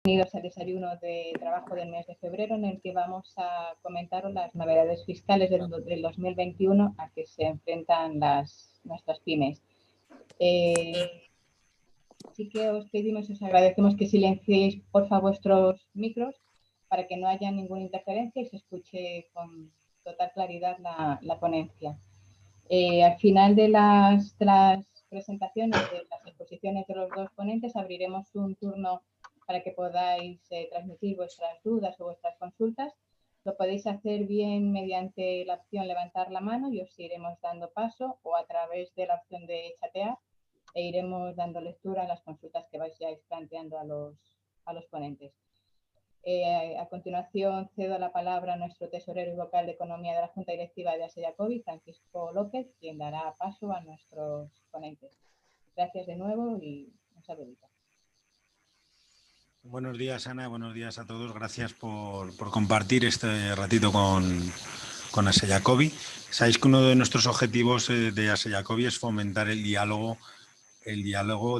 Bienvenidos al desayuno de trabajo del mes de febrero, en el que vamos a comentaros las novedades fiscales del 2021 a que se enfrentan nuestras pymes. Sí que os pedimos, os agradecemos que silenciéis porfa vuestros micros para que no haya ninguna interferencia y se escuche con total claridad la ponencia. Al final de las presentaciones, de las exposiciones de los dos ponentes, abriremos un turno para que podáis transmitir vuestras dudas o vuestras consultas. Lo podéis hacer bien mediante la opción levantar la mano y os iremos dando paso, o a través de la opción de chatear e iremos dando lectura a las consultas que vais planteando a los ponentes. A continuación cedo la palabra a nuestro tesorero y vocal de Economía de la Junta Directiva de ASA Jacobí, Francisco López, quien dará paso a nuestros ponentes. Gracias de nuevo y un saludito. Buenos días, Ana. Buenos días a todos. Gracias por compartir este ratito con ASA Jacobí. Sabéis que uno de nuestros objetivos de ASA Jacobí es fomentar el diálogo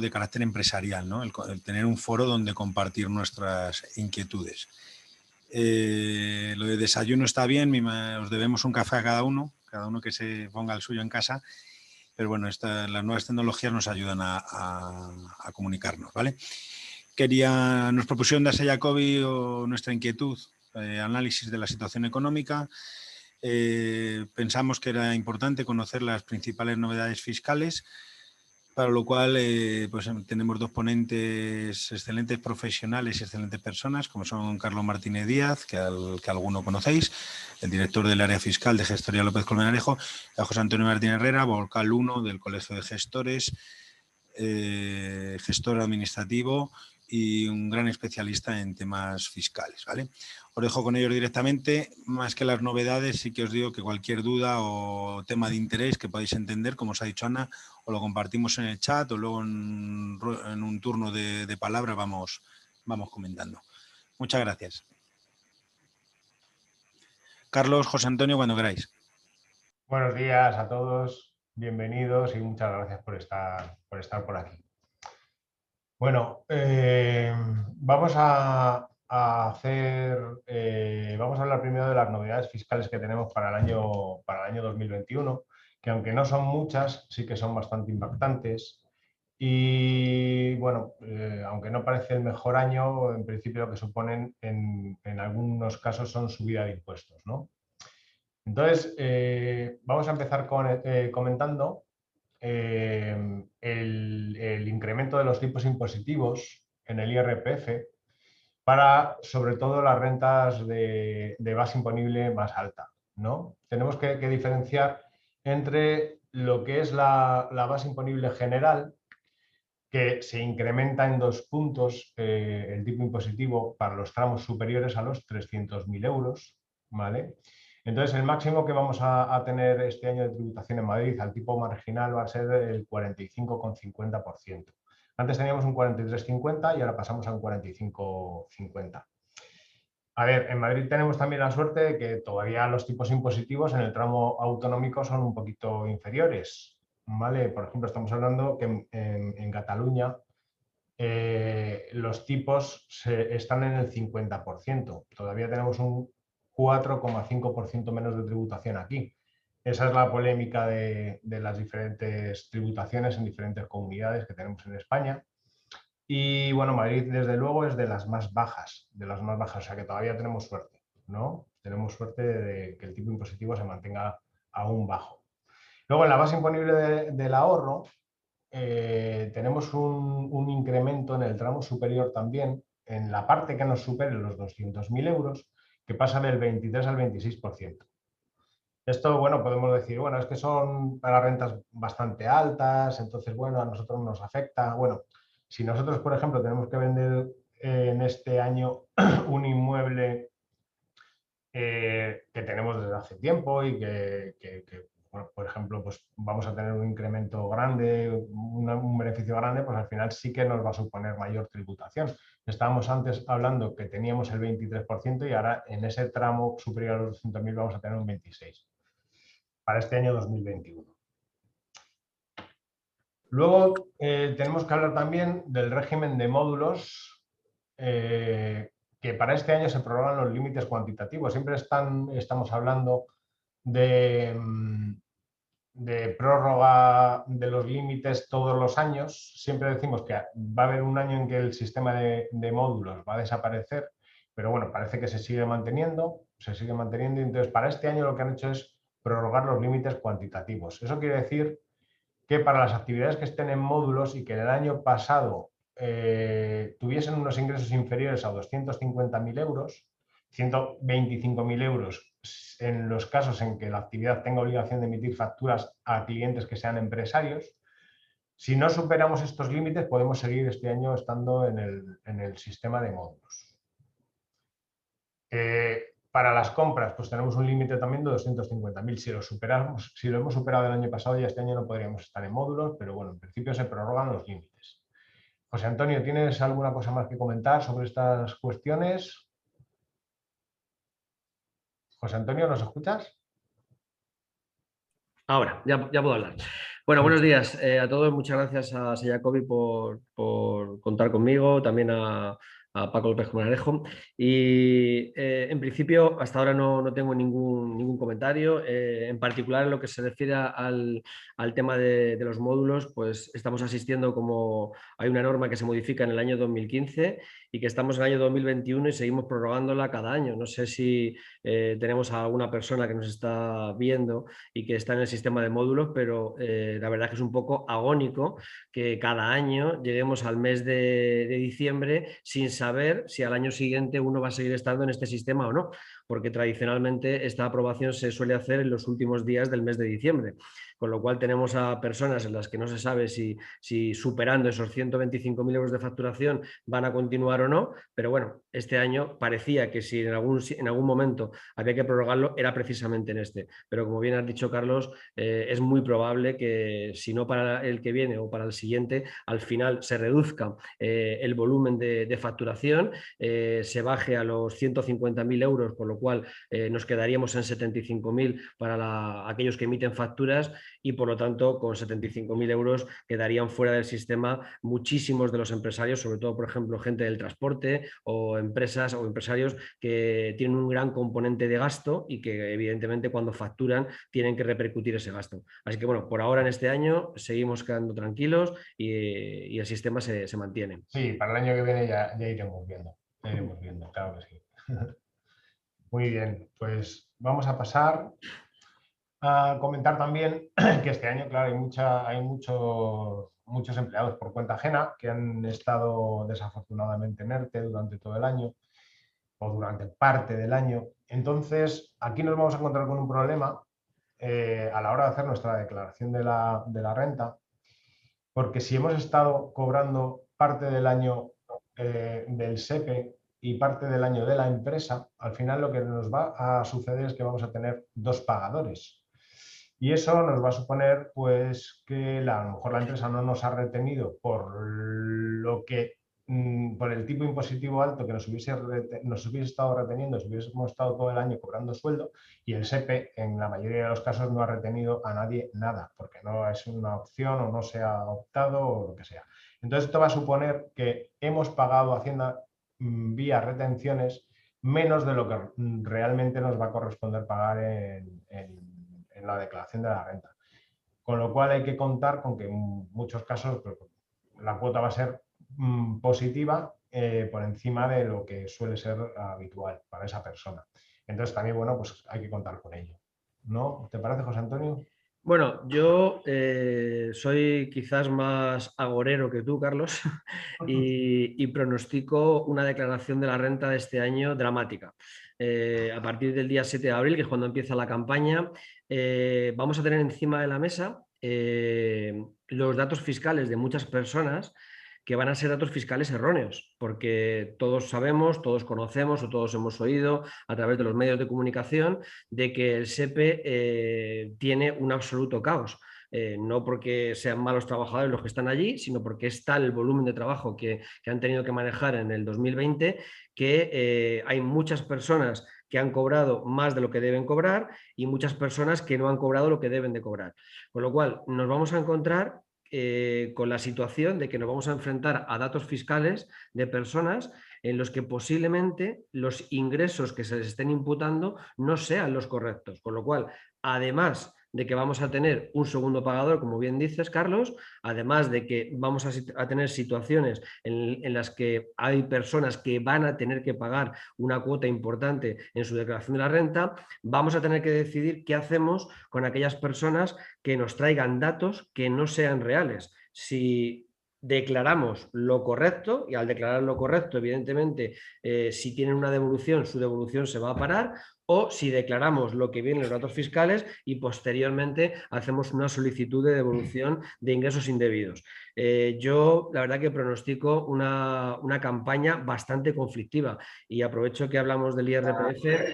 de carácter empresarial, ¿no? El tener un foro donde compartir nuestras inquietudes. Lo de desayuno está bien, os debemos un café a cada uno que se ponga el suyo en casa, pero bueno, las nuevas tecnologías nos ayudan a comunicarnos, ¿vale? Nos propusieron de ASA Jacobí nuestra inquietud, análisis de la situación económica. Pensamos que era importante conocer las principales novedades fiscales, para lo cual pues tenemos dos ponentes excelentes profesionales y excelentes personas, como son Carlos Martínez Díaz, que alguno conocéis, el director del área fiscal de Gestoría López Colmenarejo, y a José Antonio Martínez Herrera, vocal 1 del Colegio de Gestores, gestor administrativo y un gran especialista en temas fiscales, ¿vale? Os dejo con ellos directamente. Más que las novedades, sí que os digo que cualquier duda o tema de interés que podáis entender, como os ha dicho Ana, o lo compartimos en el chat o luego en un turno de palabra vamos comentando. Muchas gracias. Carlos, José Antonio, cuando queráis. Buenos días a todos, bienvenidos y muchas gracias por estar por aquí. Bueno, vamos a hablar primero de las novedades fiscales que tenemos para el año 2021, que aunque no son muchas, sí que son bastante impactantes. Y bueno, aunque no parece el mejor año, en principio lo que suponen en algunos casos son subida de impuestos, ¿no? Entonces, vamos a empezar comentando el incremento de los tipos impositivos en el IRPF para, sobre todo, las rentas de base imponible más alta, ¿no? Tenemos que diferenciar entre lo que es la base imponible general, que se incrementa en 2 puntos el tipo impositivo para los tramos superiores a los 300.000 euros, ¿vale? Entonces, el máximo que vamos a tener este año de tributación en Madrid al tipo marginal va a ser el 45,50%. Antes teníamos un 43,50 y ahora pasamos a un 45,50. A ver, en Madrid tenemos también la suerte de que todavía los tipos impositivos en el tramo autonómico son un poquito inferiores, ¿vale? Por ejemplo, estamos hablando que en Cataluña los tipos están en el 50%. Todavía tenemos un 4,5% menos de tributación aquí. Esa es la polémica de las diferentes tributaciones en diferentes comunidades que tenemos en España. Y bueno, Madrid desde luego es de las más bajas, o sea que todavía tenemos suerte, ¿no? Tenemos suerte de que el tipo impositivo se mantenga aún bajo. Luego en la base imponible del ahorro tenemos un incremento en el tramo superior también, en la parte que nos supere los 200.000 euros, que pasa del 23 al 26%. Esto, bueno, podemos decir, bueno, es que son para rentas bastante altas, entonces, bueno, a nosotros nos afecta. Bueno, si nosotros, por ejemplo, tenemos que vender en este año un inmueble que tenemos desde hace tiempo y bueno, por ejemplo, pues vamos a tener un incremento grande, un beneficio grande, pues al final sí que nos va a suponer mayor tributación. Estábamos antes hablando que teníamos el 23% y ahora en ese tramo superior a los 200.000 vamos a tener un 26% para este año 2021. Luego tenemos que hablar también del régimen de módulos que para este año se prorrogan los límites cuantitativos. Siempre estamos hablando de prórroga de los límites todos los años. Siempre decimos que va a haber un año en que el sistema de módulos va a desaparecer, pero bueno, parece que se sigue manteniendo, y entonces para este año lo que han hecho es prorrogar los límites cuantitativos. Eso quiere decir que para las actividades que estén en módulos y que en el año pasado tuviesen unos ingresos inferiores a 250.000 euros, 125.000 euros en los casos en que la actividad tenga obligación de emitir facturas a clientes que sean empresarios. Si no superamos estos límites, podemos seguir este año estando en el sistema de módulos. Para las compras, pues tenemos un límite también de 250.000. Si lo hemos superado el año pasado, ya este año no podríamos estar en módulos, pero bueno, en principio se prorrogan los límites. José Antonio, ¿tienes alguna cosa más que comentar sobre estas cuestiones? José Antonio, ¿nos escuchas? Ahora, ya puedo hablar. Bueno, buenos días a todos. Muchas gracias a Seyacobi por contar conmigo, también a Paco López Monarejo. Y en principio, hasta ahora no tengo ningún comentario. En particular, en lo que se refiere al tema de los módulos, pues estamos asistiendo, como hay una norma que se modifica en el año 2015 y que estamos en el año 2021 y seguimos prorrogándola cada año. No sé si tenemos a alguna persona que nos está viendo y que está en el sistema de módulos, pero la verdad que es un poco agónico que cada año lleguemos al mes de diciembre sin saber si al año siguiente uno va a seguir estando en este sistema o no, porque tradicionalmente esta aprobación se suele hacer en los últimos días del mes de diciembre, con lo cual tenemos a personas en las que no se sabe si superando esos 125.000 euros de facturación van a continuar o no, pero bueno, este año parecía que si en algún momento había que prorrogarlo era precisamente en este, pero como bien has dicho, Carlos, es muy probable que si no para el que viene o para el siguiente, al final se reduzca el volumen de facturación, se baje a los 150.000 euros, con lo cual nos quedaríamos en 75.000 para aquellos que emiten facturas y por lo tanto con 75.000 euros quedarían fuera del sistema muchísimos de los empresarios, sobre todo por ejemplo gente del transporte o empresas o empresarios que tienen un gran componente de gasto y que evidentemente cuando facturan tienen que repercutir ese gasto. Así que bueno, por ahora en este año seguimos quedando tranquilos y el sistema se mantiene. Sí, para el año que viene ya iremos viendo. Ya iremos viendo, claro que sí. Muy bien, pues vamos a pasar a comentar también que este año, claro, hay muchos empleados por cuenta ajena que han estado desafortunadamente en ERTE durante todo el año o durante parte del año. Entonces, aquí nos vamos a encontrar con un problema a la hora de hacer nuestra declaración de la renta, porque si hemos estado cobrando parte del año del SEPE y parte del año de la empresa, al final lo que nos va a suceder es que vamos a tener dos pagadores. Y eso nos va a suponer pues, que a lo mejor la empresa no nos ha retenido por el tipo impositivo alto que nos hubiese estado reteniendo si hubiésemos estado todo el año cobrando sueldo, y el SEPE en la mayoría de los casos no ha retenido a nadie nada, porque no es una opción o no se ha optado o lo que sea. Entonces esto va a suponer que hemos pagado a Hacienda vía retenciones menos de lo que realmente nos va a corresponder pagar en la declaración de la renta. Con lo cual hay que contar con que en muchos casos pues, la cuota va a ser positiva por encima de lo que suele ser habitual para esa persona. Entonces también, bueno, pues hay que contar con ello. ¿No? ¿Te parece, José Antonio? Bueno, yo soy quizás más agorero que tú, Carlos, y pronostico una declaración de la renta de este año dramática. A partir del día 7 de abril, que es cuando empieza la campaña, vamos a tener encima de la mesa los datos fiscales de muchas personas que van a ser datos fiscales erróneos, porque todos sabemos, todos conocemos o todos hemos oído a través de los medios de comunicación de que el SEPE tiene un absoluto caos. No porque sean malos trabajadores los que están allí, sino porque es tal el volumen de trabajo que han tenido que manejar en el 2020 que hay muchas personas que han cobrado más de lo que deben cobrar y muchas personas que no han cobrado lo que deben de cobrar. Con lo cual, nos vamos a encontrar con la situación de que nos vamos a enfrentar a datos fiscales de personas en los que posiblemente los ingresos que se les estén imputando no sean los correctos. Con lo cual, además de que vamos a tener un segundo pagador, como bien dices, Carlos, además de que vamos a tener situaciones en las que hay personas que van a tener que pagar una cuota importante en su declaración de la renta, vamos a tener que decidir qué hacemos con aquellas personas que nos traigan datos que no sean reales. Si declaramos lo correcto, y al declarar lo correcto, evidentemente, si tienen una devolución, su devolución se va a parar, o si declaramos lo que viene en los datos fiscales y posteriormente hacemos una solicitud de devolución de ingresos indebidos. Yo, la verdad que pronostico una campaña bastante conflictiva, y aprovecho que hablamos del IRPF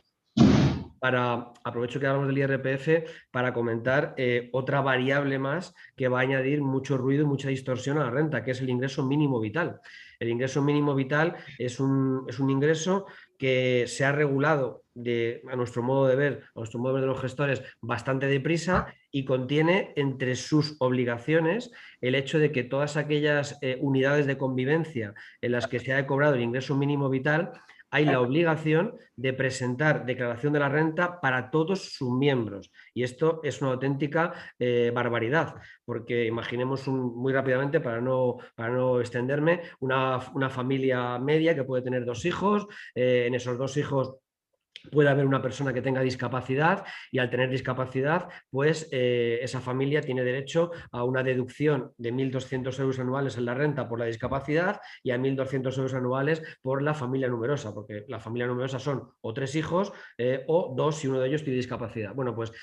para comentar otra variable más que va a añadir mucho ruido y mucha distorsión a la renta, que es el ingreso mínimo vital. El ingreso mínimo vital es un ingreso que se ha regulado a nuestro modo de ver, a nuestro modo de ver de los gestores, bastante deprisa, y contiene entre sus obligaciones el hecho de que todas aquellas unidades de convivencia en las que se ha cobrado el ingreso mínimo vital, hay la obligación de presentar declaración de la renta para todos sus miembros. Y esto es una auténtica barbaridad, porque imaginemos muy rápidamente, para no extenderme, una familia media que puede tener 2 hijos. En esos 2 hijos puede haber una persona que tenga discapacidad, y al tener discapacidad, pues esa familia tiene derecho a una deducción de 1.200 euros anuales en la renta por la discapacidad y a 1.200 euros anuales por la familia numerosa, porque la familia numerosa son o 3 hijos o 2 si uno de ellos tiene discapacidad. Bueno, pues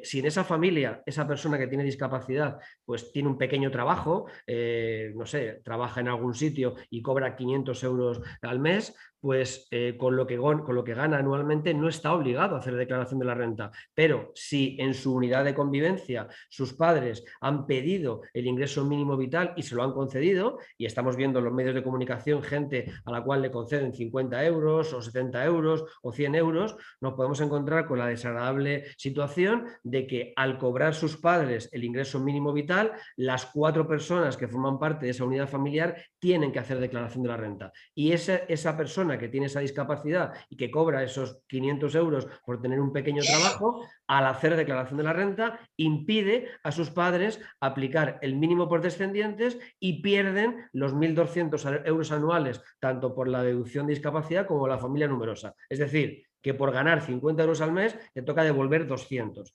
si en esa familia, esa persona que tiene discapacidad, pues tiene un pequeño trabajo, no sé, trabaja en algún sitio y cobra 500 euros al mes, pues con lo que gana anualmente no está obligado a hacer declaración de la renta. Pero si en su unidad de convivencia sus padres han pedido el ingreso mínimo vital y se lo han concedido, y estamos viendo en los medios de comunicación gente a la cual le conceden 50 euros o 70 euros o 100 euros, nos podemos encontrar con la desagradable situación de que al cobrar sus padres el ingreso mínimo vital, las 4 personas que forman parte de esa unidad familiar tienen que hacer declaración de la renta. Y esa persona que tiene esa discapacidad y que cobra esos 500 euros por tener un pequeño trabajo, al hacer declaración de la renta, impide a sus padres aplicar el mínimo por descendientes y pierden los 1.200 euros anuales, tanto por la deducción de discapacidad como la familia numerosa. Es decir, que por ganar 50 euros al mes te toca devolver 200.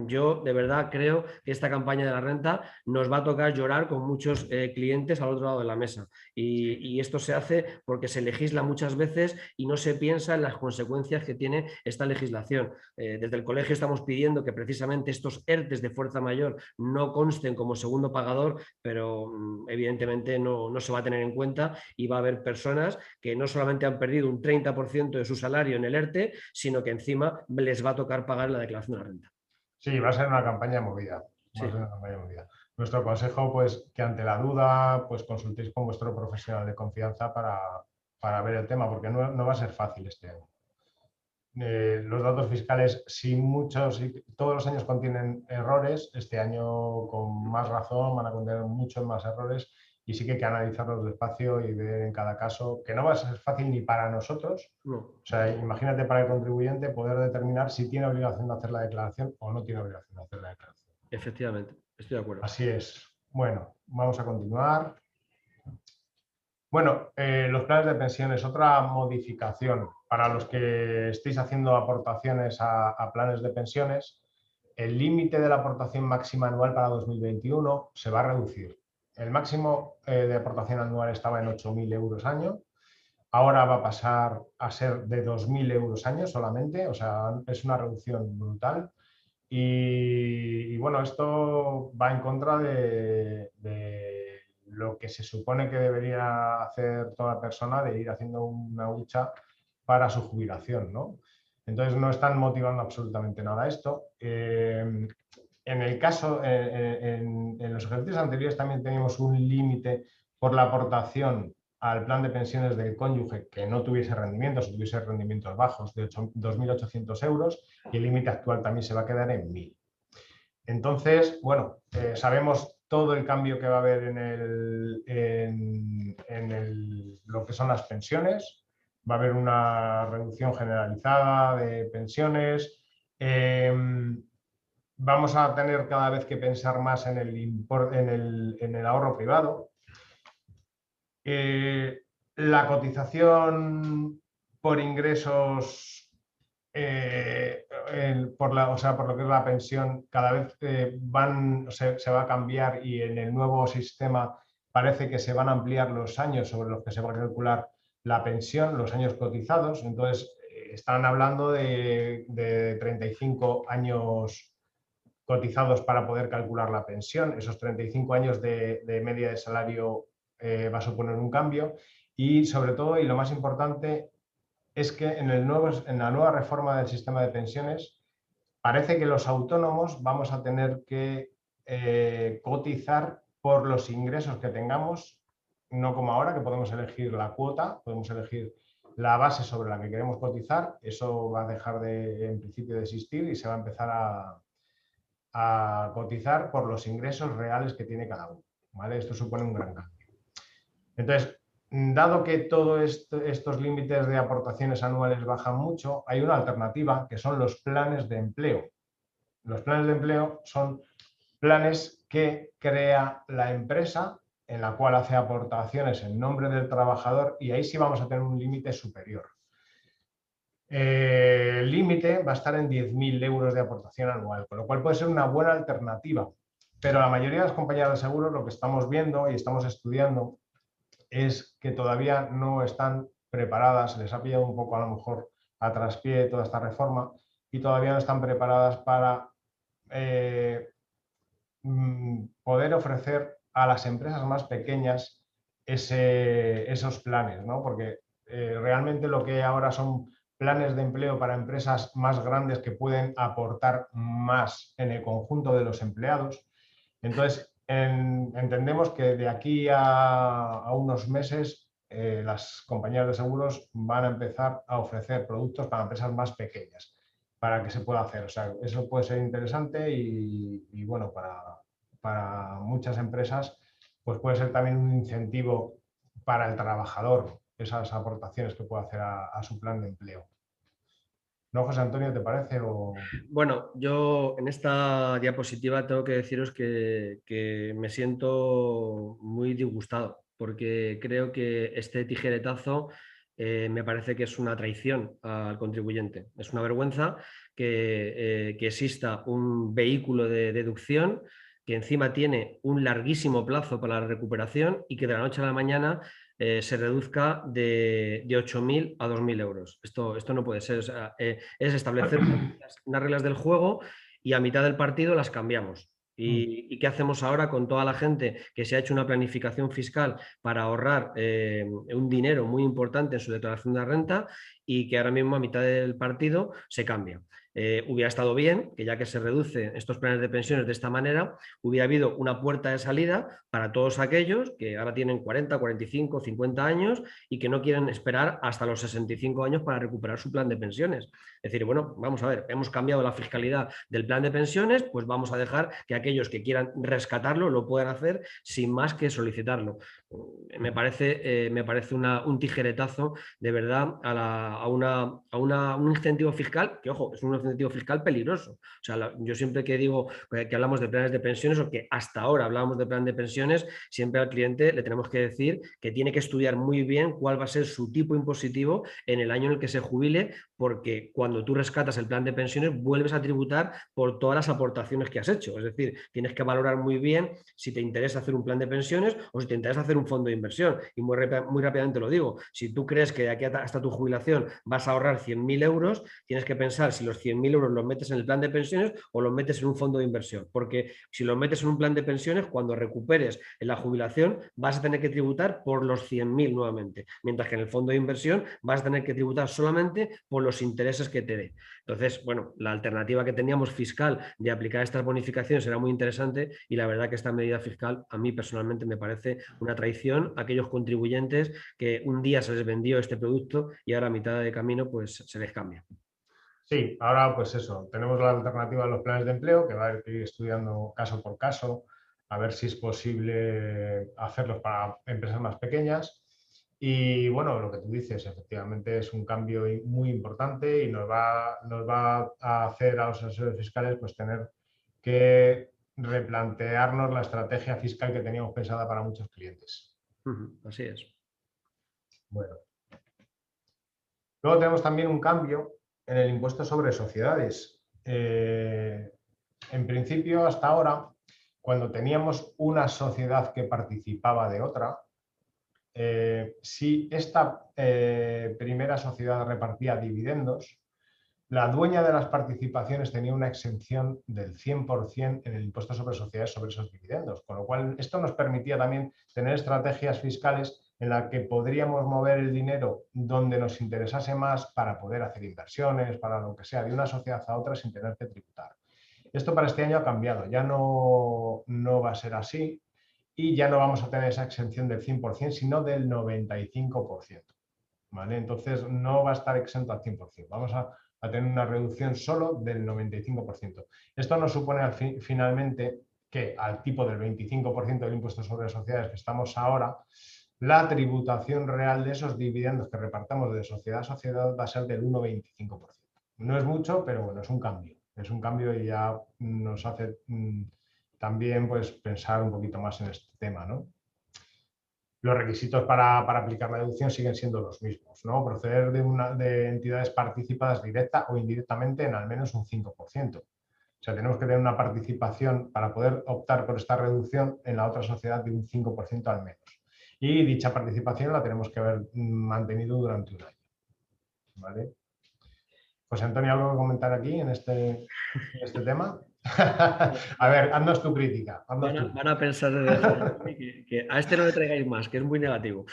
Yo de verdad creo que esta campaña de la renta nos va a tocar llorar con muchos clientes al otro lado de la mesa, y esto se hace porque se legisla muchas veces y no se piensa en las consecuencias que tiene esta legislación. Desde el colegio estamos pidiendo que precisamente estos ERTEs de fuerza mayor no consten como segundo pagador, pero evidentemente no se va a tener en cuenta, y va a haber personas que no solamente han perdido un 30% de su salario en el ERTE, sino que encima les va a tocar pagar la declaración de la renta. Sí, va a ser una campaña movida. Sí. Va a ser una campaña movida. Nuestro consejo, pues, que ante la duda, pues consultéis con vuestro profesional de confianza para ver el tema, porque no va a ser fácil este año. Los datos fiscales, si todos los años contienen errores, este año con más razón van a contener muchos más errores, y sí que hay que analizarlos despacio y ver en cada caso, que no va a ser fácil ni para nosotros. No. O sea, imagínate para el contribuyente poder determinar si tiene obligación de hacer la declaración o no tiene obligación de hacer la declaración. Efectivamente, estoy de acuerdo. Así es. Bueno, vamos a continuar. Bueno, los planes de pensiones, otra modificación para los que estéis haciendo aportaciones a planes de pensiones. El límite de la aportación máxima anual para 2021 se va a reducir. El máximo de aportación anual estaba en 8.000 euros año. Ahora va a pasar a ser de 2.000 euros año solamente, o sea, es una reducción brutal. Y bueno, esto va en contra de lo que se supone que debería hacer toda persona, de ir haciendo una hucha para su jubilación, ¿no? Entonces no están motivando absolutamente nada esto. En el caso, en los ejercicios anteriores también teníamos un límite por la aportación al plan de pensiones del cónyuge que no tuviese rendimientos o tuviese rendimientos bajos de 2.800 euros, y el límite actual también se va a quedar en 1.000. Entonces, bueno, sabemos todo el cambio que va a haber en lo que son las pensiones. va a haber una reducción generalizada de pensiones. Vamos a tener cada vez que pensar más en el ahorro privado. La cotización por ingresos, por lo que es la pensión, cada vez se va a cambiar, y en el nuevo sistema parece que se van a ampliar los años sobre los que se va a calcular la pensión, los años cotizados. Entonces, están hablando de 35 años cotizados para poder calcular la pensión. Esos 35 años de media de salario va a suponer un cambio, y sobre todo, y lo más importante, es que en la nueva reforma del sistema de pensiones parece que los autónomos vamos a tener que cotizar por los ingresos que tengamos, no como ahora, que podemos elegir la cuota, podemos elegir la base sobre la que queremos cotizar. Eso va a dejar en principio de existir, y se va a empezar a cotizar por los ingresos reales que tiene cada uno, ¿vale? Esto supone un gran cambio. Entonces, dado que todos estos límites de aportaciones anuales bajan mucho, hay una alternativa, que son los planes de empleo. Los planes de empleo son planes que crea la empresa, en la cual hace aportaciones en nombre del trabajador, y ahí sí vamos a tener un límite superior. El límite va a estar en 10.000 euros de aportación anual, con lo cual puede ser una buena alternativa. Pero la mayoría de las compañías de seguros, lo que estamos viendo y estamos estudiando, es que todavía no están preparadas, se les ha pillado un poco a lo mejor a traspié toda esta reforma, y todavía no están preparadas para poder ofrecer a las empresas más pequeñas esos planes, ¿no? Porque realmente lo que ahora son planes de empleo para empresas más grandes, que pueden aportar más en el conjunto de los empleados. Entonces, entendemos que de aquí a unos meses las compañías de seguros van a empezar a ofrecer productos para empresas más pequeñas, para que se pueda hacer. O sea, eso puede ser interesante, y bueno, para muchas empresas pues puede ser también un incentivo para el trabajador, esas aportaciones que puede hacer a su plan de empleo. ¿No, José Antonio, te parece? Bueno, yo en esta diapositiva tengo que deciros que me siento muy disgustado, porque creo que este tijeretazo me parece que es una traición al contribuyente. Es una vergüenza que exista un vehículo de deducción que encima tiene un larguísimo plazo para la recuperación, y que de la noche a la mañana se reduzca de 8.000 a 2.000 euros. Esto no puede ser. O sea, es establecer unas reglas del juego, y a mitad del partido las cambiamos. ¿Y qué hacemos ahora con toda la gente que se ha hecho una planificación fiscal para ahorrar un dinero muy importante en su declaración de renta, y que ahora mismo a mitad del partido se cambia? Hubiera estado bien que, ya que se reducen estos planes de pensiones de esta manera, hubiera habido una puerta de salida para todos aquellos que ahora tienen 40, 45, 50 años y que no quieren esperar hasta los 65 años para recuperar su plan de pensiones. Es decir, bueno, vamos a ver, hemos cambiado la fiscalidad del plan de pensiones, pues vamos a dejar que aquellos que quieran rescatarlo lo puedan hacer sin más que solicitarlo. Me parece un tijeretazo, de verdad, a un incentivo fiscal, que, ojo, es un incentivo fiscal peligroso. O sea, yo siempre que digo que hablamos de planes de pensiones, o que hasta ahora hablábamos de plan de pensiones, siempre al cliente le tenemos que decir que tiene que estudiar muy bien cuál va a ser su tipo impositivo en el año en el que se jubile, porque cuando tú rescatas el plan de pensiones vuelves a tributar por todas las aportaciones que has hecho. Es decir, tienes que valorar muy bien si te interesa hacer un plan de pensiones o si te interesa hacer un fondo de inversión. Y muy rápidamente lo digo, si tú crees que de aquí hasta tu jubilación vas a ahorrar 100.000 euros, tienes que pensar si los 100.000 euros los metes en el plan de pensiones o los metes en un fondo de inversión. Porque si los metes en un plan de pensiones, cuando recuperes en la jubilación vas a tener que tributar por los 100.000 nuevamente, mientras que en el fondo de inversión vas a tener que tributar solamente por los intereses que te dé. Entonces, bueno, la alternativa que teníamos fiscal de aplicar estas bonificaciones era muy interesante, y la verdad que esta medida fiscal a mí personalmente me parece una traición a aquellos contribuyentes que un día se les vendió este producto y ahora a mitad de camino pues se les cambia. Sí, ahora pues eso, tenemos la alternativa a los planes de empleo, que va a ir estudiando caso por caso, a ver si es posible hacerlos para empresas más pequeñas. Y bueno, lo que tú dices, efectivamente es un cambio muy importante y nos va a hacer a los asesores fiscales pues tener que replantearnos la estrategia fiscal que teníamos pensada para muchos clientes. Así es. Bueno. Luego tenemos también un cambio en el impuesto sobre sociedades. En principio, hasta ahora, cuando teníamos una sociedad que participaba de otra, si esta primera sociedad repartía dividendos, la dueña de las participaciones tenía una exención del 100% en el impuesto sobre sociedades sobre esos dividendos, con lo cual esto nos permitía también tener estrategias fiscales en las que podríamos mover el dinero donde nos interesase más para poder hacer inversiones, para lo que sea, de una sociedad a otra sin tener que tributar. Esto para este año ha cambiado, ya no va a ser así y ya no vamos a tener esa exención del 100%, sino del 95%. ¿Vale? Entonces no va a estar exento al 100%, vamos a tener una reducción solo del 95%. Esto nos supone finalmente que al tipo del 25% del impuesto sobre sociedades que estamos ahora, la tributación real de esos dividendos que repartamos de sociedad a sociedad va a ser del 1,25%. No es mucho, pero bueno, es un cambio. Es un cambio y ya nos hace también pues, pensar un poquito más en este tema, ¿no? Los requisitos para aplicar la deducción siguen siendo los mismos, ¿no? Proceder de entidades participadas directa o indirectamente en al menos un 5%. O sea, tenemos que tener una participación para poder optar por esta reducción en la otra sociedad de un 5% al menos. Y dicha participación la tenemos que haber mantenido durante un año. ¿Vale? Pues Antonio, ¿algo que comentar aquí en este tema? A ver, haznos tu crítica. Van a pensar que a este no le traigáis más, que es muy negativo.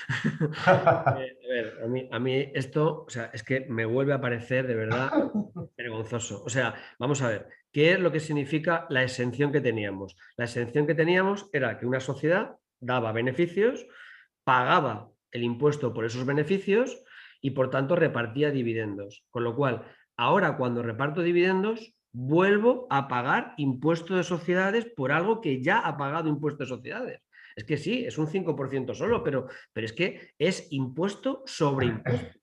A ver, a mí esto, o sea, es que me vuelve a parecer de verdad vergonzoso. O sea, vamos a ver, ¿qué es lo que significa la exención que teníamos? La exención que teníamos era que una sociedad daba beneficios, pagaba el impuesto por esos beneficios y por tanto repartía dividendos. Con lo cual, ahora cuando reparto dividendos, vuelvo a pagar impuesto de sociedades por algo que ya ha pagado impuesto de sociedades. Es que sí, es un 5% solo, pero es que es impuesto sobre impuesto.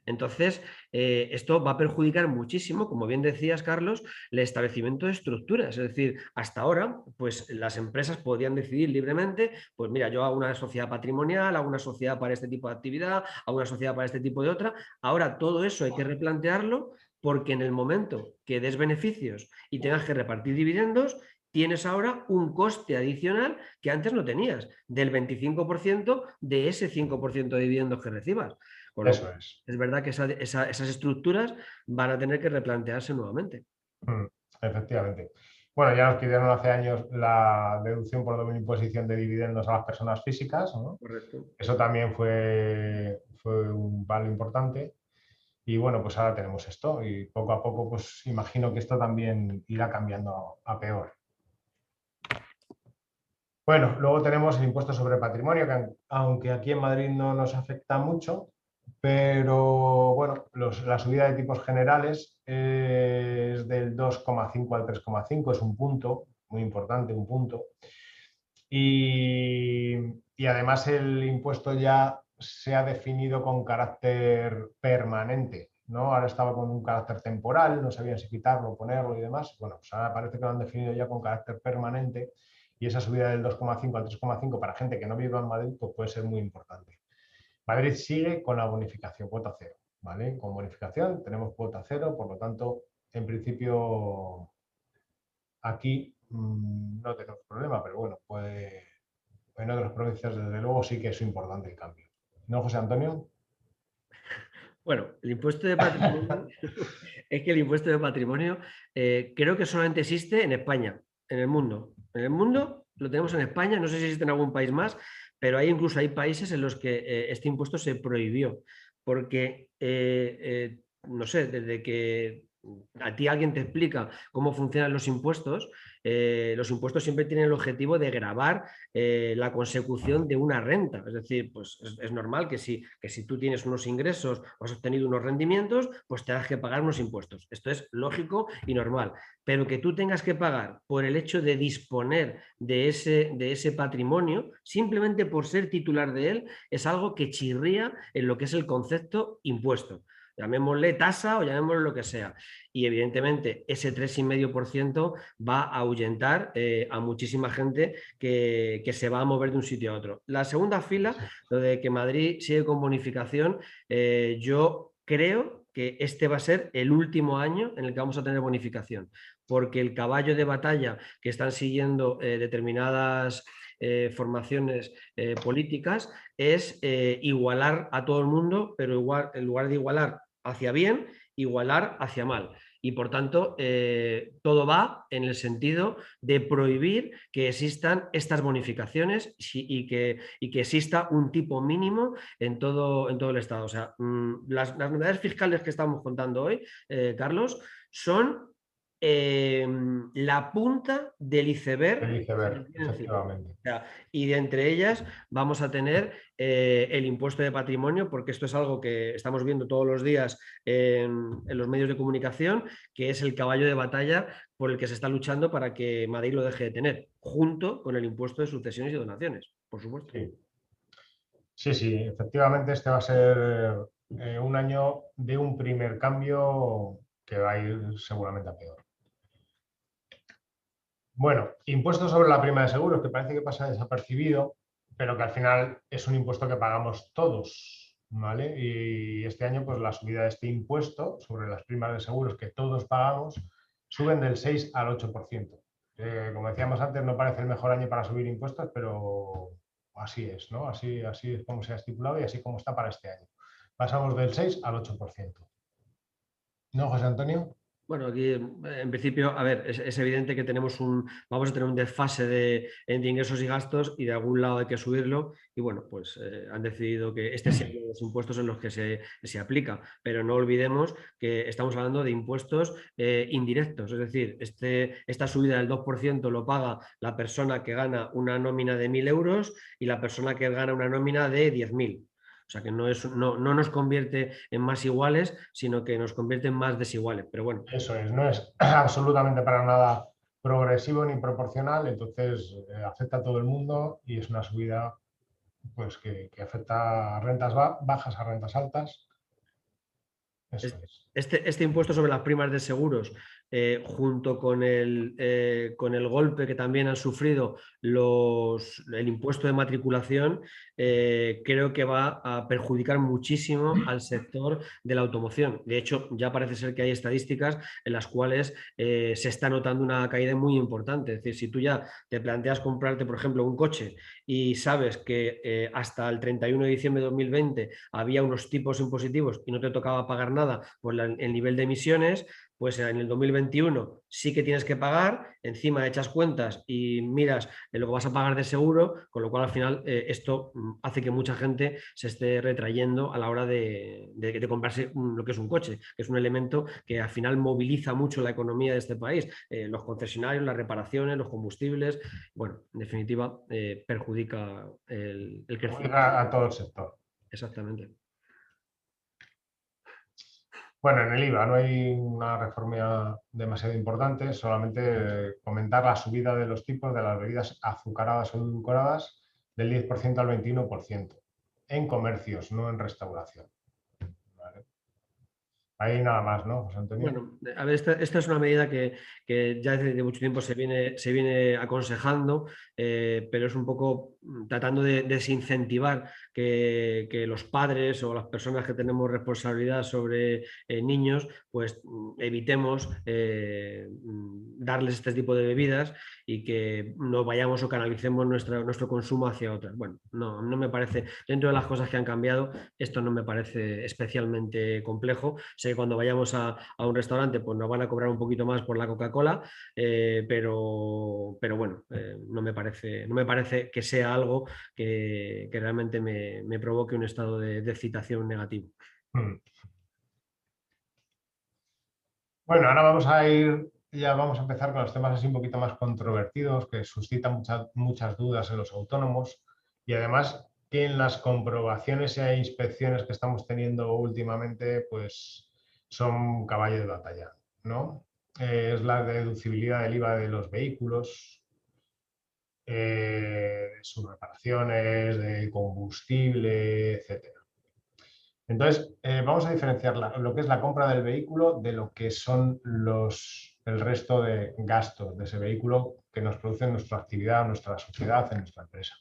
Entonces, esto va a perjudicar muchísimo, como bien decías, Carlos, el establecimiento de estructuras. Es decir, hasta ahora, pues las empresas podían decidir libremente, pues mira, yo hago una sociedad patrimonial, hago una sociedad para este tipo de actividad, hago una sociedad para este tipo de otra. Ahora todo eso hay que replantearlo porque en el momento que des beneficios y tengas que repartir dividendos, tienes ahora un coste adicional que antes no tenías, del 25% de ese 5% de dividendos que recibas. Eso es. Es verdad que esas estructuras van a tener que replantearse nuevamente. Efectivamente. Bueno, ya nos pidieron hace años la deducción por doble imposición de dividendos a las personas físicas, ¿no? Correcto. Eso también fue un palo importante. Y bueno, pues ahora tenemos esto y poco a poco pues imagino que esto también irá cambiando a peor. Bueno, luego tenemos el impuesto sobre patrimonio, que aunque aquí en Madrid no nos afecta mucho, pero bueno, la subida de tipos generales es del 2,5 al 3,5, es un punto, muy importante, un punto. Y además el impuesto ya se ha definido con carácter permanente, ¿no? Ahora estaba con un carácter temporal, no sabían si quitarlo, ponerlo y demás. Bueno, pues ahora parece que lo han definido ya con carácter permanente y esa subida del 2,5 al 3,5 para gente que no viva en Madrid pues puede ser muy importante. Madrid sigue con la bonificación, cuota cero, ¿vale? Con bonificación tenemos cuota cero, por lo tanto, en principio aquí no tenemos problema, pero bueno, pues en otras provincias desde luego sí que es importante el cambio. ¿No, José Antonio? Bueno, el impuesto de patrimonio es que el impuesto de patrimonio creo que solamente existe en España, en el mundo. En el mundo lo tenemos en España, no sé si existe en algún país más, pero incluso hay países en los que este impuesto se prohibió, porque, no sé, desde que a ti alguien te explica cómo funcionan los impuestos siempre tienen el objetivo de gravar la consecución de una renta. Es decir, pues es normal que si tú tienes unos ingresos o has obtenido unos rendimientos, pues te has que pagar unos impuestos. Esto es lógico y normal. Pero que tú tengas que pagar por el hecho de disponer de ese patrimonio, simplemente por ser titular de él, es algo que chirría en lo que es el concepto impuesto. Llamémosle tasa o llamémosle lo que sea. Y evidentemente ese 3,5% va a ahuyentar a muchísima gente que se va a mover de un sitio a otro. La segunda fila, lo de que Madrid sigue con bonificación, yo creo que este va a ser el último año en el que vamos a tener bonificación, porque el caballo de batalla que están siguiendo determinadas formaciones políticas es igualar a todo el mundo, pero en lugar de igualar hacia bien, igualar hacia mal. Y por tanto, todo va en el sentido de prohibir que existan estas bonificaciones y que exista un tipo mínimo en todo el Estado. O sea, las novedades fiscales que estamos contando hoy, Carlos, son la punta del iceberg. El iceberg, efectivamente. O sea, y de entre ellas vamos a tener el impuesto de patrimonio, porque esto es algo que estamos viendo todos los días en los medios de comunicación, que es el caballo de batalla por el que se está luchando para que Madrid lo deje de tener, junto con el impuesto de sucesiones y donaciones, por supuesto. Sí, efectivamente este va a ser un año de un primer cambio que va a ir seguramente a peor. Bueno, impuesto sobre la prima de seguros, que parece que pasa desapercibido, pero que al final es un impuesto que pagamos todos, ¿vale? Y este año, pues la subida de este impuesto sobre las primas de seguros que todos pagamos, suben del 6 al 8%. Como decíamos antes, no parece el mejor año para subir impuestos, pero así es, ¿no? Así es como se ha estipulado y así como está para este año. Pasamos del 6 al 8%. ¿No, José Antonio? Bueno, aquí en principio, a ver, es evidente que vamos a tener un desfase entre ingresos y gastos y de algún lado hay que subirlo y bueno, pues han decidido que este sea uno de los impuestos en los que se aplica, pero no olvidemos que estamos hablando de impuestos indirectos, es decir, esta subida del 2% lo paga la persona que gana una nómina de 1.000 euros y la persona que gana una nómina de 10.000. O sea que no nos convierte en más iguales, sino que nos convierte en más desiguales. Pero bueno. Eso es, no es absolutamente para nada progresivo ni proporcional, entonces afecta a todo el mundo y es una subida pues, que afecta a rentas bajas, a rentas altas. Eso es. Este impuesto sobre las primas de seguros, junto con el golpe que también han sufrido el impuesto de matriculación, creo que va a perjudicar muchísimo al sector de la automoción. De hecho, ya parece ser que hay estadísticas en las cuales se está notando una caída muy importante. Es decir, si tú ya te planteas comprarte, por ejemplo, un coche y sabes que hasta el 31 de diciembre de 2020 había unos tipos impositivos y no te tocaba pagar nada por el nivel de emisiones, pues en el 2021 sí que tienes que pagar, encima echas cuentas y miras lo que vas a pagar de seguro, con lo cual al final esto hace que mucha gente se esté retrayendo a la hora de comprarse lo que es un coche, que es un elemento que al final moviliza mucho la economía de este país, los concesionarios, las reparaciones, los combustibles, bueno, en definitiva perjudica el crecimiento. A todo el sector. Exactamente. Bueno, en el IVA no hay una reforma demasiado importante, solamente comentar la subida de los tipos de las bebidas azucaradas o edulcoradas del 10% al 21% en comercios, no en restauración. ¿Vale? Ahí nada más, ¿no, José Antonio? Bueno, a ver, esta es una medida que ya desde mucho tiempo se viene aconsejando, pero es un poco tratando de desincentivar que los padres o las personas que tenemos responsabilidad sobre niños, pues evitemos darles este tipo de bebidas y que no vayamos o canalicemos nuestro consumo hacia otras. Bueno, no me parece, dentro de las cosas que han cambiado, esto no me parece especialmente complejo. Sé que cuando vayamos a un restaurante pues nos van a cobrar un poquito más por la Coca-Cola, pero bueno, no me parece que sea algo que realmente me provoque un estado de excitación negativo. Bueno, ahora vamos a empezar con los temas así un poquito más controvertidos que suscitan muchas dudas en los autónomos y además que en las comprobaciones e inspecciones que estamos teniendo últimamente pues son caballo de batalla, ¿no? Es la deducibilidad del IVA de los vehículos, de sus reparaciones, de combustible, etcétera. Entonces, vamos a diferenciar lo que es la compra del vehículo de lo que son el resto de gastos de ese vehículo que nos produce en nuestra actividad, en nuestra sociedad, en nuestra empresa.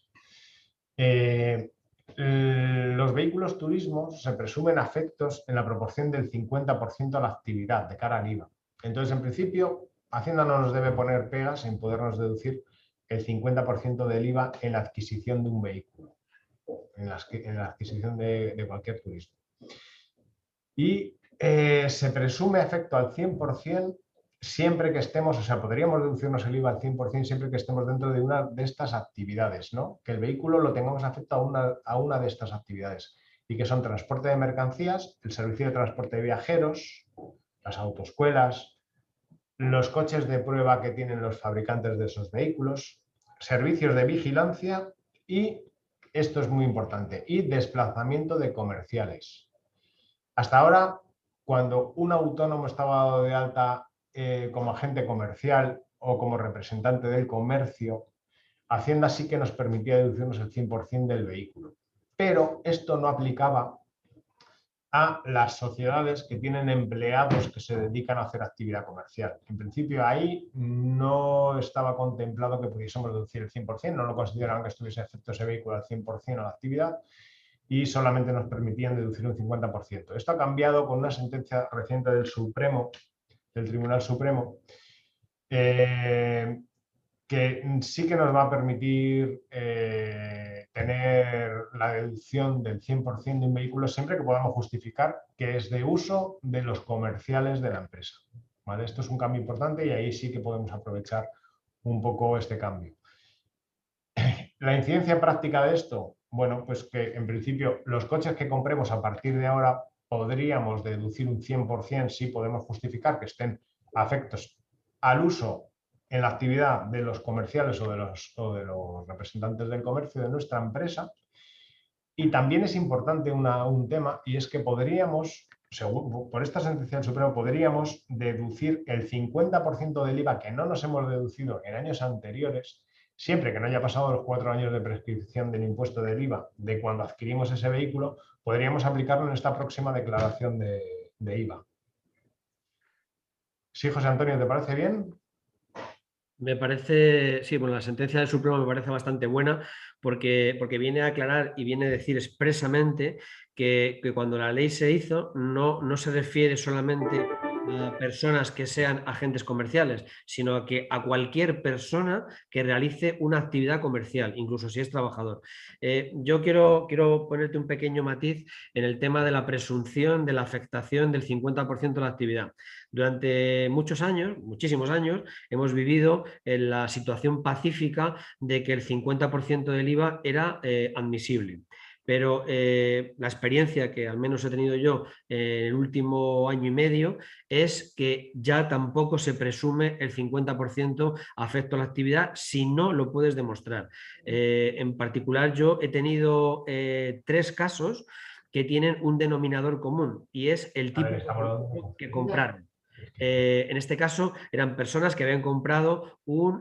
Los vehículos turismos se presumen afectos en la proporción del 50% a la actividad de cara al IVA. Entonces, en principio, Hacienda no nos debe poner pegas en podernos deducir el 50% del IVA en la adquisición de un vehículo, en la adquisición de cualquier turismo. Y se presume afecto al 100% siempre que estemos, o sea, podríamos deducirnos el IVA al 100% siempre que estemos dentro de una de estas actividades, ¿no? Que el vehículo lo tengamos afecto a una de estas actividades y que son transporte de mercancías, el servicio de transporte de viajeros, las autoescuelas, los coches de prueba que tienen los fabricantes de esos vehículos, servicios de vigilancia y, esto es muy importante, y desplazamiento de comerciales. Hasta ahora, cuando un autónomo estaba dado de alta como agente comercial o como representante del comercio, Hacienda sí que nos permitía deducirnos el 100% del vehículo. Pero esto no aplicaba a las sociedades que tienen empleados que se dedican a hacer actividad comercial. En principio ahí no estaba contemplado que pudiésemos deducir el 100%, no lo consideraban que estuviese afecto ese vehículo al 100% a la actividad y solamente nos permitían deducir un 50%. Esto ha cambiado con una sentencia reciente del Tribunal Supremo, que sí que nos va a permitir tener la deducción del 100% de un vehículo siempre que podamos justificar que es de uso de los comerciales de la empresa. ¿Vale? Esto es un cambio importante y ahí sí que podemos aprovechar un poco este cambio. La incidencia práctica de esto, bueno, pues que en principio los coches que compremos a partir de ahora podríamos deducir un 100% si podemos justificar que estén afectos al uso en la actividad de los comerciales o de los representantes del comercio de nuestra empresa. Y también es importante un tema, y es que podríamos, por esta sentencia del Supremo, podríamos deducir el 50% del IVA que no nos hemos deducido en años anteriores, siempre que no haya pasado los 4 años de prescripción del impuesto del IVA de cuando adquirimos ese vehículo, podríamos aplicarlo en esta próxima declaración de IVA. Sí, José Antonio, ¿te parece bien? Me parece, sí, bueno, la sentencia del Supremo me parece bastante buena porque viene a aclarar y viene a decir expresamente que cuando la ley se hizo no se refiere solamente a personas que sean agentes comerciales, sino a que a cualquier persona que realice una actividad comercial, incluso si es trabajador. Yo quiero ponerte un pequeño matiz en el tema de la presunción de la afectación del 50% de la actividad. Durante muchos años, muchísimos años, hemos vivido en la situación pacífica de que el 50% del IVA era admisible. Pero la experiencia que al menos he tenido yo en el último año y medio es que ya tampoco se presume el 50% afecto a la actividad si no lo puedes demostrar. En particular, yo he tenido 3 casos que tienen un denominador común y es el tipo de producto que compraron. En este caso eran personas que habían comprado un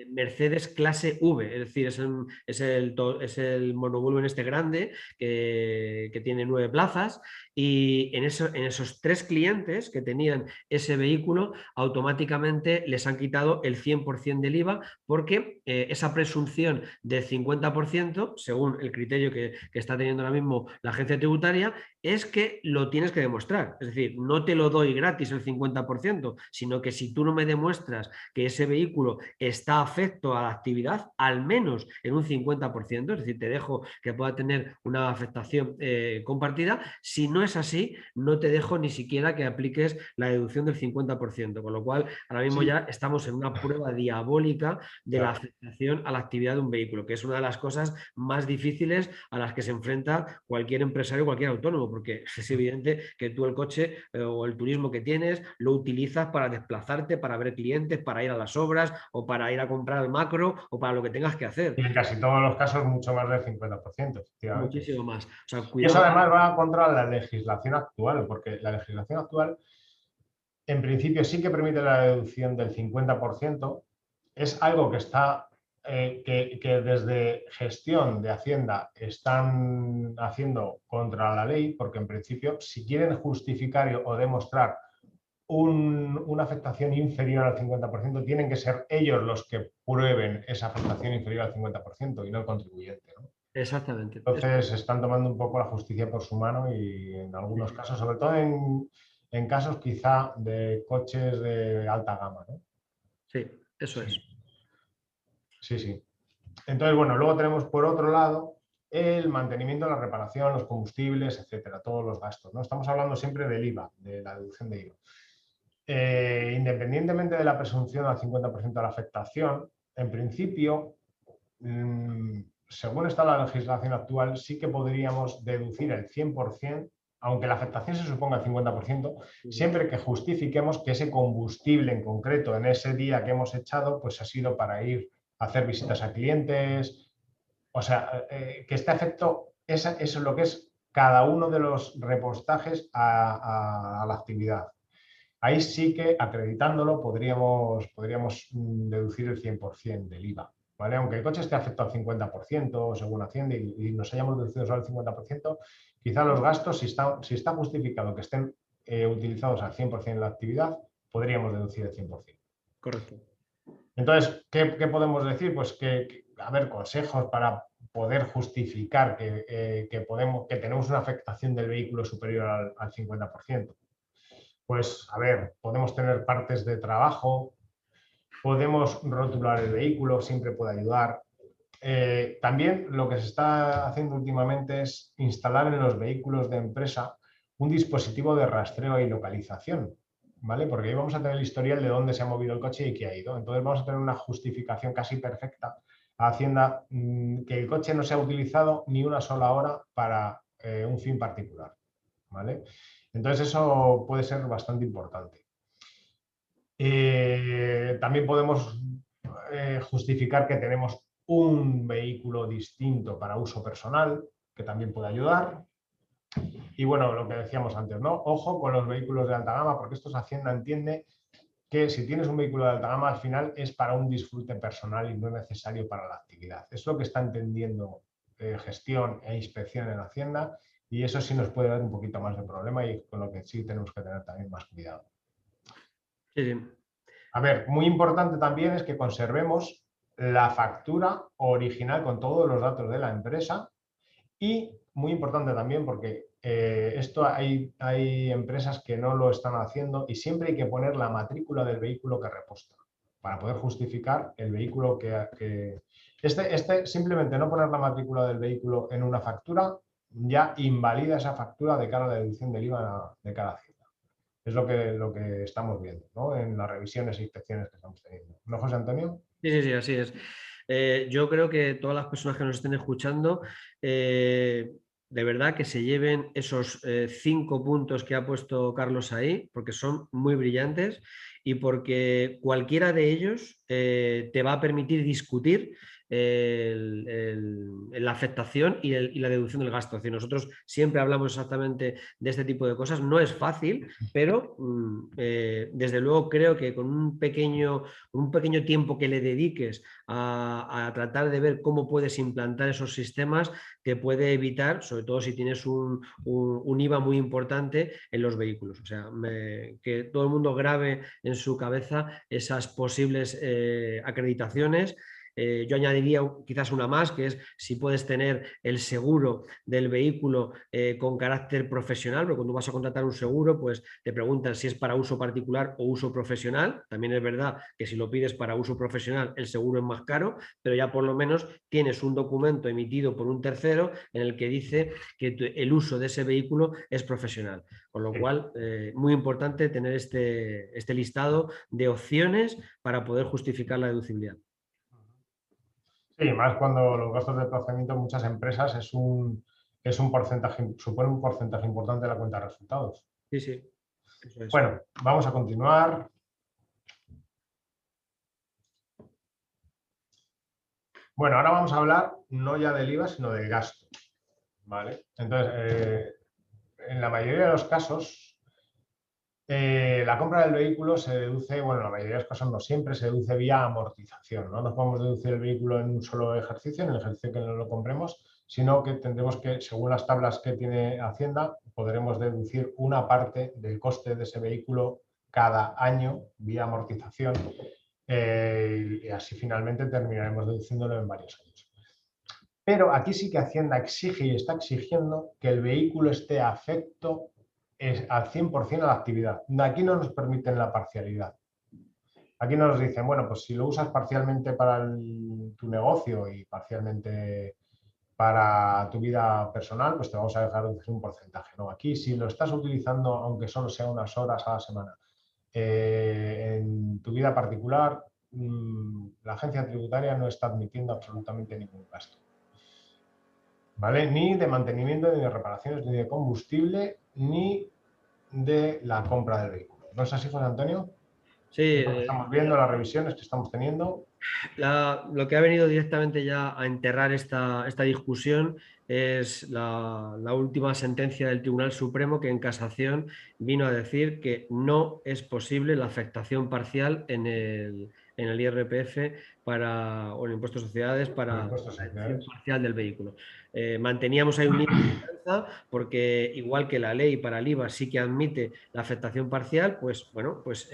Mercedes clase V, es decir, es el monovolumen este grande que tiene 9 plazas y en esos 3 clientes que tenían ese vehículo automáticamente les han quitado el 100% del IVA porque esa presunción del 50%, según el criterio que está teniendo ahora mismo la agencia tributaria, es que lo tienes que demostrar. Es decir, no te lo doy gratis el 50%, sino que si tú no me demuestras que ese vehículo está afecto a la actividad, al menos en un 50%, es decir, te dejo que pueda tener una afectación compartida, si no no es así, no te dejo ni siquiera que apliques la deducción del 50%, con lo cual ahora mismo ya estamos en una prueba diabólica de la afectación a la actividad de un vehículo, que es una de las cosas más difíciles a las que se enfrenta cualquier empresario, cualquier autónomo, porque es evidente que tú el coche o el turismo que tienes lo utilizas para desplazarte, para ver clientes, para ir a las obras o para ir a comprar al macro o para lo que tengas que hacer. Y en casi todos los casos mucho más del 50%, efectivamente. Muchísimo más. O sea, Y eso cuidado. además va contra la legislación actual, porque la legislación actual en principio sí que permite la deducción del 50%, es algo que está que desde gestión de Hacienda están haciendo contra la ley, porque en principio si quieren justificar o demostrar una afectación inferior al 50%, tienen que ser ellos los que prueben esa afectación inferior al 50% y no el contribuyente, ¿no? Exactamente. Entonces están tomando un poco la justicia por su mano y en algunos casos, sobre todo en casos quizá de coches de alta gama, ¿no? Sí, eso es. Sí, sí. Entonces, bueno, luego tenemos por otro lado el mantenimiento, la reparación, los combustibles, etcétera, todos los gastos, ¿no? Estamos hablando siempre del IVA, de la deducción de IVA. Independientemente de la presunción al 50% de la afectación, en principio, según está la legislación actual, sí que podríamos deducir el 100%, aunque la afectación se suponga el 50%, siempre que justifiquemos que ese combustible en concreto en ese día que hemos echado, pues ha sido para ir a hacer visitas a clientes. O sea, que este efecto, eso es lo que es cada uno de los repostajes a la actividad. Ahí sí que, acreditándolo, podríamos deducir el 100% del IVA. ¿Vale? Aunque el coche esté afectado al 50%, según Hacienda, y nos hayamos deducido solo el 50%, quizá los gastos, si está justificado que estén utilizados al 100% en la actividad, podríamos deducir el 100%. Correcto. Entonces, ¿qué podemos decir? Pues a ver, consejos para poder justificar que tenemos una afectación del vehículo superior al 50%. Pues, a ver, podemos tener partes de trabajo, podemos rotular el vehículo, siempre puede ayudar. También lo que se está haciendo últimamente es instalar en los vehículos de empresa un dispositivo de rastreo y localización, ¿vale? Porque ahí vamos a tener el historial de dónde se ha movido el coche y qué ha ido. Entonces vamos a tener una justificación casi perfecta a Hacienda que el coche no se ha utilizado ni una sola hora para un fin particular, ¿vale? Entonces eso puede ser bastante importante. También podemos justificar que tenemos un vehículo distinto para uso personal, que también puede ayudar. Y bueno, lo que decíamos antes, ¿no? Ojo con los vehículos de alta gama, porque esto es Hacienda entiende que si tienes un vehículo de alta gama, al final es para un disfrute personal y no es necesario para la actividad. Es lo que está entendiendo gestión e inspección en Hacienda, y eso sí nos puede dar un poquito más de problema y con lo que sí tenemos que tener también más cuidado. Sí. A ver, muy importante también es que conservemos la factura original con todos los datos de la empresa, y muy importante también porque esto hay empresas que no lo están haciendo y siempre hay que poner la matrícula del vehículo que reposta para poder justificar el vehículo que... Simplemente no poner la matrícula del vehículo en una factura ya invalida esa factura de cara a la deducción del IVA de cada Hacienda. Es lo que estamos viendo, ¿no? En las revisiones e inspecciones que estamos teniendo. ¿No, José Antonio? Sí, así es. Yo creo que todas las personas que nos estén escuchando, de verdad que se lleven esos 5 puntos que ha puesto Carlos ahí, porque son muy brillantes y porque cualquiera de ellos te va a permitir discutir la afectación y la deducción del gasto. Es decir, nosotros siempre hablamos exactamente de este tipo de cosas. No es fácil, pero desde luego creo que con un pequeño tiempo que le dediques a tratar de ver cómo puedes implantar esos sistemas, te puede evitar, sobre todo si tienes un IVA muy importante en los vehículos. O sea, que todo el mundo grabe en su cabeza esas posibles acreditaciones Yo añadiría quizás una más, que es si puedes tener el seguro del vehículo con carácter profesional, porque cuando vas a contratar un seguro, pues te preguntan si es para uso particular o uso profesional. También es verdad que si lo pides para uso profesional, el seguro es más caro, pero ya por lo menos tienes un documento emitido por un tercero en el que dice que el uso de ese vehículo es profesional. Con lo cual, muy importante tener este listado de opciones para poder justificar la deducibilidad. Sí, más cuando los gastos de desplazamiento en muchas empresas es un porcentaje, supone un porcentaje importante de la cuenta de resultados. Sí, sí, eso es. Bueno, vamos a continuar. Bueno, ahora vamos a hablar no ya del IVA, sino del gasto. ¿Vale? Entonces, en la mayoría de los casos, la compra del vehículo se deduce, bueno, en la mayoría de los casos no siempre, se deduce vía amortización. No nos podemos deducir el vehículo en un solo ejercicio, en el ejercicio que no lo compremos, sino que tendremos que, según las tablas que tiene Hacienda, podremos deducir una parte del coste de ese vehículo cada año vía amortización y así finalmente terminaremos deduciéndolo en varios años. Pero aquí sí que Hacienda exige y está exigiendo que el vehículo esté afecto al 100% a la actividad. Aquí no nos permiten la parcialidad. Aquí nos dicen, bueno, pues si lo usas parcialmente para tu negocio y parcialmente para tu vida personal, pues te vamos a dejar un porcentaje. No, aquí si lo estás utilizando, aunque solo sea unas horas a la semana, en tu vida particular, la agencia tributaria no está admitiendo absolutamente ningún gasto. ¿Vale? Ni de mantenimiento, ni de reparaciones, ni de combustible, ni de la compra del vehículo. ¿No es así, José Antonio? Sí, Lo que estamos viendo, las revisiones que estamos teniendo. lo que ha venido directamente ya a enterrar esta discusión es la última sentencia del Tribunal Supremo, que en casación vino a decir que no es posible la afectación parcial en el IRPF o en el impuesto de sociedades para la deducción parcial del vehículo. Manteníamos ahí un nivel de esperanza porque, igual que la ley para el IVA sí que admite la afectación parcial, pues bueno, pues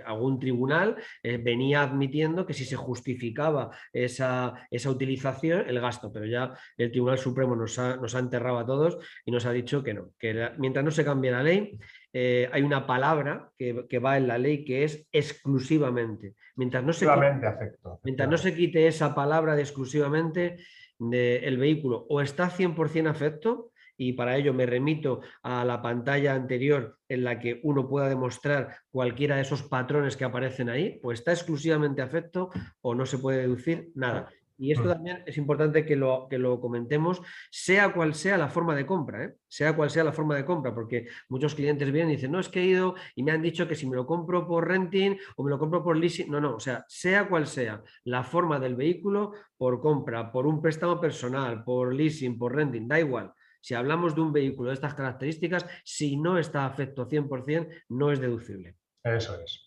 algún tribunal venía admitiendo que si se justificaba esa utilización, el gasto, pero ya el Tribunal Supremo nos ha enterrado a todos y nos ha dicho que no, que mientras no se cambie la ley, hay una palabra que va en la ley que es exclusivamente. Mientras no se quite esa palabra de exclusivamente, el vehículo o está 100% afecto, y para ello me remito a la pantalla anterior en la que uno pueda demostrar cualquiera de esos patrones que aparecen ahí, pues está exclusivamente afecto o no se puede deducir nada. Y esto también es importante que lo comentemos, sea cual sea la forma de compra, ¿eh? Sea cual sea la forma de compra, porque muchos clientes vienen y dicen, no, es que he ido y me han dicho que si me lo compro por renting o me lo compro por leasing, no, o sea cual sea la forma del vehículo, por compra, por un préstamo personal, por leasing, por renting, da igual. Si hablamos de un vehículo de estas características, si no está afecto 100%, no es deducible. Eso es.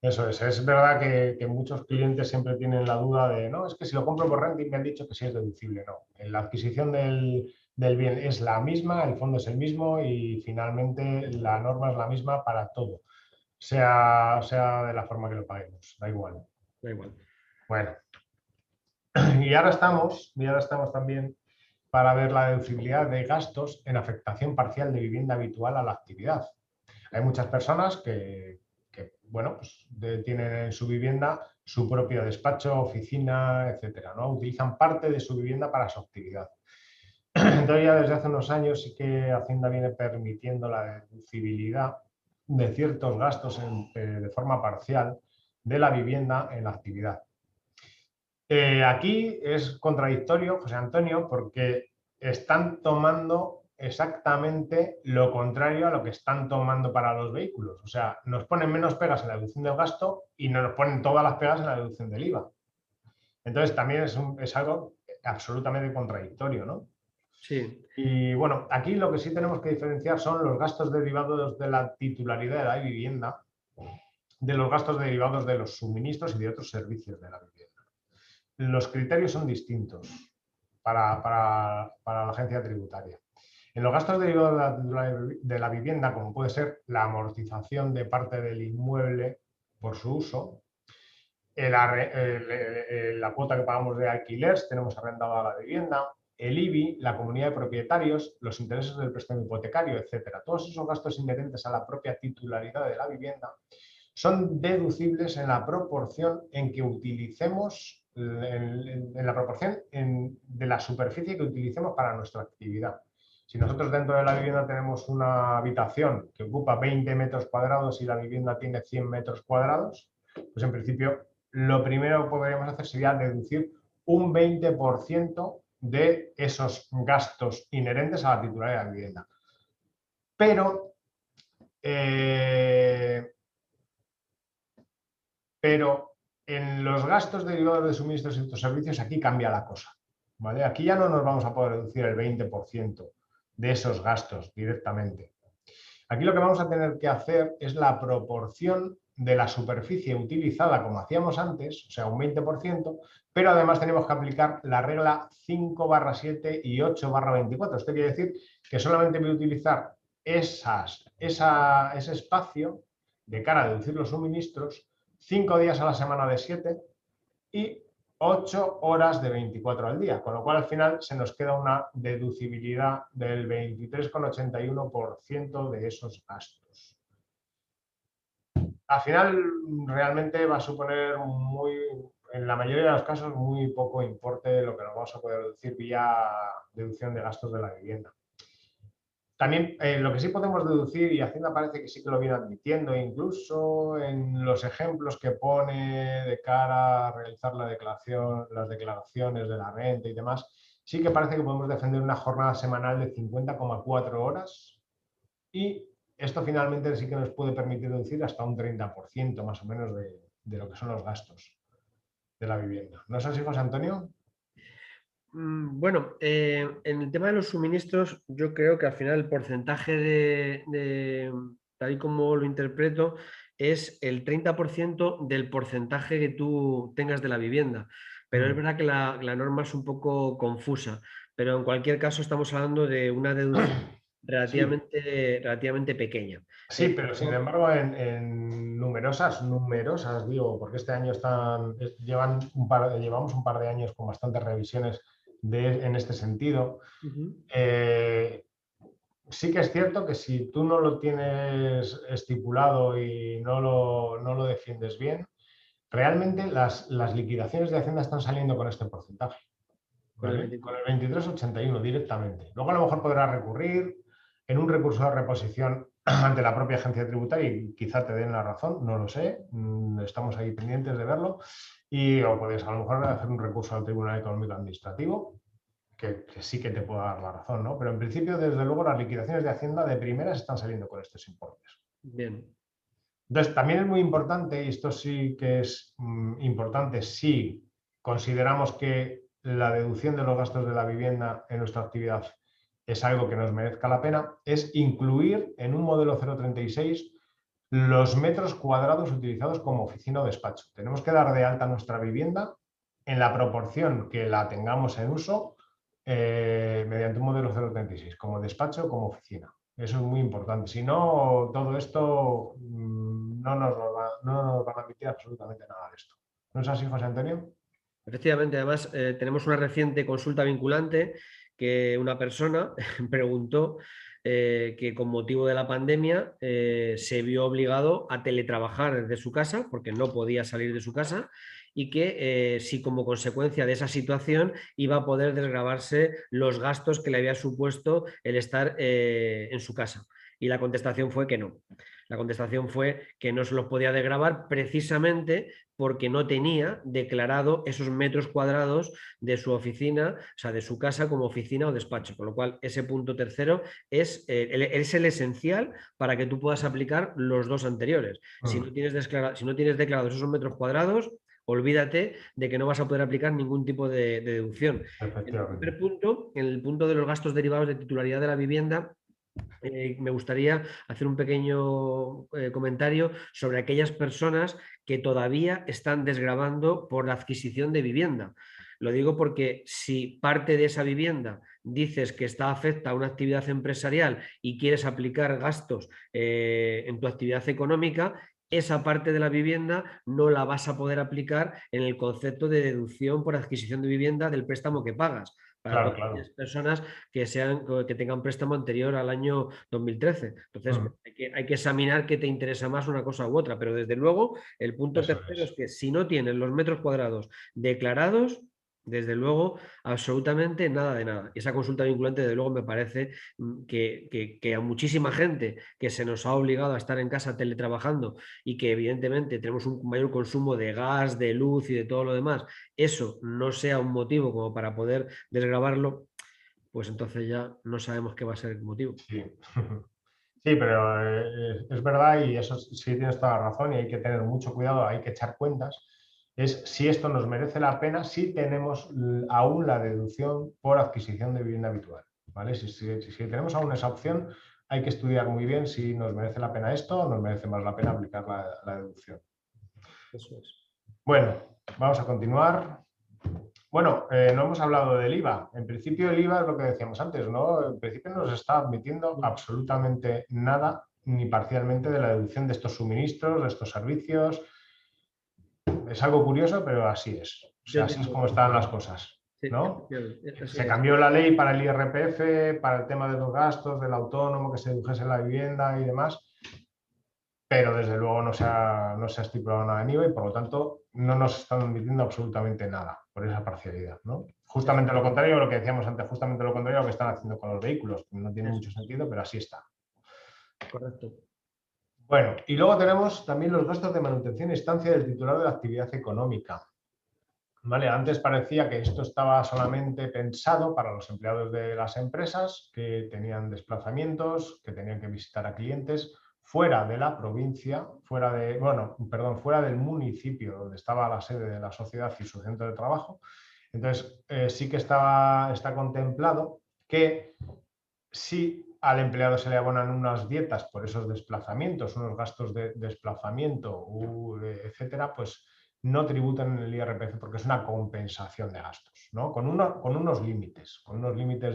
Eso es. Es verdad que muchos clientes siempre tienen la duda de, no, es que si lo compro por renting me han dicho que sí es deducible. No, la adquisición del bien es la misma, el fondo es el mismo y finalmente la norma es la misma para todo, sea de la forma que lo paguemos, da igual. Da igual. Bueno, y ahora estamos también para ver la deducibilidad de gastos en afectación parcial de vivienda habitual a la actividad. Hay muchas personas que bueno, pues tienen en su vivienda su propio despacho, oficina, etcétera, ¿no? Utilizan parte de su vivienda para su actividad. Entonces, ya desde hace unos años sí que Hacienda viene permitiendo la deducibilidad de ciertos gastos de forma parcial de la vivienda en la actividad. Aquí es contradictorio, José Antonio, porque están tomando exactamente lo contrario a lo que están tomando para los vehículos. O sea, nos ponen menos pegas en la deducción del gasto y nos ponen todas las pegas en la deducción del IVA. Entonces, también es algo absolutamente contradictorio, ¿no? Sí. Y bueno, aquí lo que sí tenemos que diferenciar son los gastos derivados de la titularidad de la vivienda, de los gastos derivados de los suministros y de otros servicios de la vivienda. Los criterios son distintos para la agencia tributaria. En los gastos derivados de la vivienda, como puede ser la amortización de parte del inmueble por su uso, la cuota que pagamos de alquiler, si tenemos arrendada la vivienda, el IBI, la comunidad de propietarios, los intereses del préstamo hipotecario, etcétera. Todos esos gastos inherentes a la propia titularidad de la vivienda son deducibles en la proporción en que utilicemos, en la proporción de la superficie que utilicemos para nuestra actividad. Si nosotros dentro de la vivienda tenemos una habitación que ocupa 20 metros cuadrados y la vivienda tiene 100 metros cuadrados, pues en principio lo primero que podríamos hacer sería deducir un 20% de esos gastos inherentes a la titularidad de la vivienda. Pero en los gastos derivados de suministros y otros servicios aquí cambia la cosa, ¿vale? Aquí ya no nos vamos a poder deducir el 20% de esos gastos directamente. Aquí lo que vamos a tener que hacer es la proporción de la superficie utilizada como hacíamos antes, o sea, un 20%, pero además tenemos que aplicar la regla 5/7 y 8/24. Esto quiere decir que solamente voy a utilizar ese espacio de cara a deducir los suministros 5 días a la semana de 7 y 8 horas de 24 al día, con lo cual al final se nos queda una deducibilidad del 23,81% de esos gastos. Al final realmente va a suponer en la mayoría de los casos muy poco importe lo que nos vamos a poder deducir vía deducción de gastos de la vivienda. También lo que sí podemos deducir, y Hacienda parece que sí que lo viene admitiendo, incluso en los ejemplos que pone de cara a realizar las declaraciones de la renta y demás, sí que parece que podemos defender una jornada semanal de 50,4 horas y esto finalmente sí que nos puede permitir deducir hasta un 30% más o menos de lo que son los gastos de la vivienda. ¿No es así, José Antonio? Bueno, en el tema de los suministros, yo creo que al final el porcentaje tal y como lo interpreto, es el 30% del porcentaje que tú tengas de la vivienda. Pero es verdad que la norma es un poco confusa, pero en cualquier caso estamos hablando de una deducción relativamente pequeña. Sí, pero sin embargo en numerosas, digo, porque este año llevamos un par de años con bastantes revisiones en este sentido. Sí que es cierto que si tú no lo tienes estipulado y no lo defiendes bien, realmente las liquidaciones de Hacienda están saliendo con este porcentaje, ¿vale? Con el 23,81 directamente. Luego a lo mejor podrás recurrir en un recurso de reposición ante la propia agencia tributaria y quizá te den la razón, no lo sé, estamos ahí pendientes de verlo, o puedes a lo mejor hacer un recurso al Tribunal Económico Administrativo, que sí que te pueda dar la razón, ¿no? Pero en principio, desde luego, las liquidaciones de Hacienda de primeras están saliendo con estos importes. Bien. Entonces, también es muy importante, y esto sí que es importante, si consideramos que la deducción de los gastos de la vivienda en nuestra actividad es algo que nos merezca la pena, es incluir en un modelo 036 los metros cuadrados utilizados como oficina o despacho. Tenemos que dar de alta nuestra vivienda en la proporción que la tengamos en uso mediante un modelo 036, como despacho o como oficina. Eso es muy importante. Si no, todo esto no nos va a permitir absolutamente nada de esto. ¿No es así, José Antonio? Efectivamente, además tenemos una reciente consulta vinculante que una persona preguntó que con motivo de la pandemia se vio obligado a teletrabajar desde su casa porque no podía salir de su casa y que si como consecuencia de esa situación iba a poder desgravarse los gastos que le había supuesto el estar en su casa. Y la contestación fue que no. La contestación fue que no se los podía desgravar precisamente porque no tenía declarado esos metros cuadrados de su oficina, o sea, de su casa como oficina o despacho. Con lo cual, ese punto tercero es el esencial para que tú puedas aplicar los dos anteriores. Si no tienes declarados esos metros cuadrados, olvídate de que no vas a poder aplicar ningún tipo de deducción. En el punto de los gastos derivados de titularidad de la vivienda, me gustaría hacer un pequeño comentario sobre aquellas personas que todavía están desgravando por la adquisición de vivienda. Lo digo porque si parte de esa vivienda dices que está afecta a una actividad empresarial y quieres aplicar gastos en tu actividad económica, esa parte de la vivienda no la vas a poder aplicar en el concepto de deducción por adquisición de vivienda del préstamo que pagas para Claro, todas claro. aquellas personas que tengan préstamo anterior al año 2013. Entonces, hay que examinar qué te interesa más una cosa u otra, pero desde luego el punto Eso tercero es es. que si no tienes los metros cuadrados declarados, desde luego, absolutamente nada de nada. Y esa consulta vinculante, desde luego, me parece que a muchísima gente que se nos ha obligado a estar en casa teletrabajando y que evidentemente tenemos un mayor consumo de gas, de luz y de todo lo demás, eso no sea un motivo como para poder desgravarlo, pues entonces ya no sabemos qué va a ser el motivo. Sí. Sí, pero es verdad y eso sí tienes toda la razón y hay que tener mucho cuidado, hay que echar cuentas. Es si esto nos merece la pena, si tenemos aún la deducción por adquisición de vivienda habitual. ¿Vale? Si tenemos aún esa opción, hay que estudiar muy bien si nos merece la pena esto o nos merece más la pena aplicar la deducción. Eso es. Bueno, vamos a continuar. Bueno, no hemos hablado del IVA. En principio el IVA es lo que decíamos antes, ¿no? En principio no se está admitiendo absolutamente nada, ni parcialmente, de la deducción de estos suministros, de estos servicios. Es algo curioso, pero así es. O sea, así es como están las cosas, Sí, ¿no? así Se es. cambió la ley para el IRPF, para el tema de los gastos, del autónomo, que se dedujese la vivienda y demás, pero desde luego no se ha estipulado nada en IVA y por lo tanto no nos están admitiendo absolutamente nada por esa parcialidad, ¿no? Justamente lo contrario a lo que decíamos antes, justamente lo contrario a lo que están haciendo con los vehículos, que no tiene mucho sentido, pero así está. Correcto. Bueno, y luego tenemos también los gastos de manutención e instancia del titular de la actividad económica. ¿Vale? Antes parecía que esto estaba solamente pensado para los empleados de las empresas que tenían desplazamientos, que tenían que visitar a clientes fuera de la provincia, fuera del municipio donde estaba la sede de la sociedad y su centro de trabajo. Entonces, sí que está contemplado que si al empleado se le abonan unas dietas por esos desplazamientos, unos gastos de desplazamiento, etcétera, pues no tributan en el IRPF porque es una compensación de gastos, ¿no? Con unos límites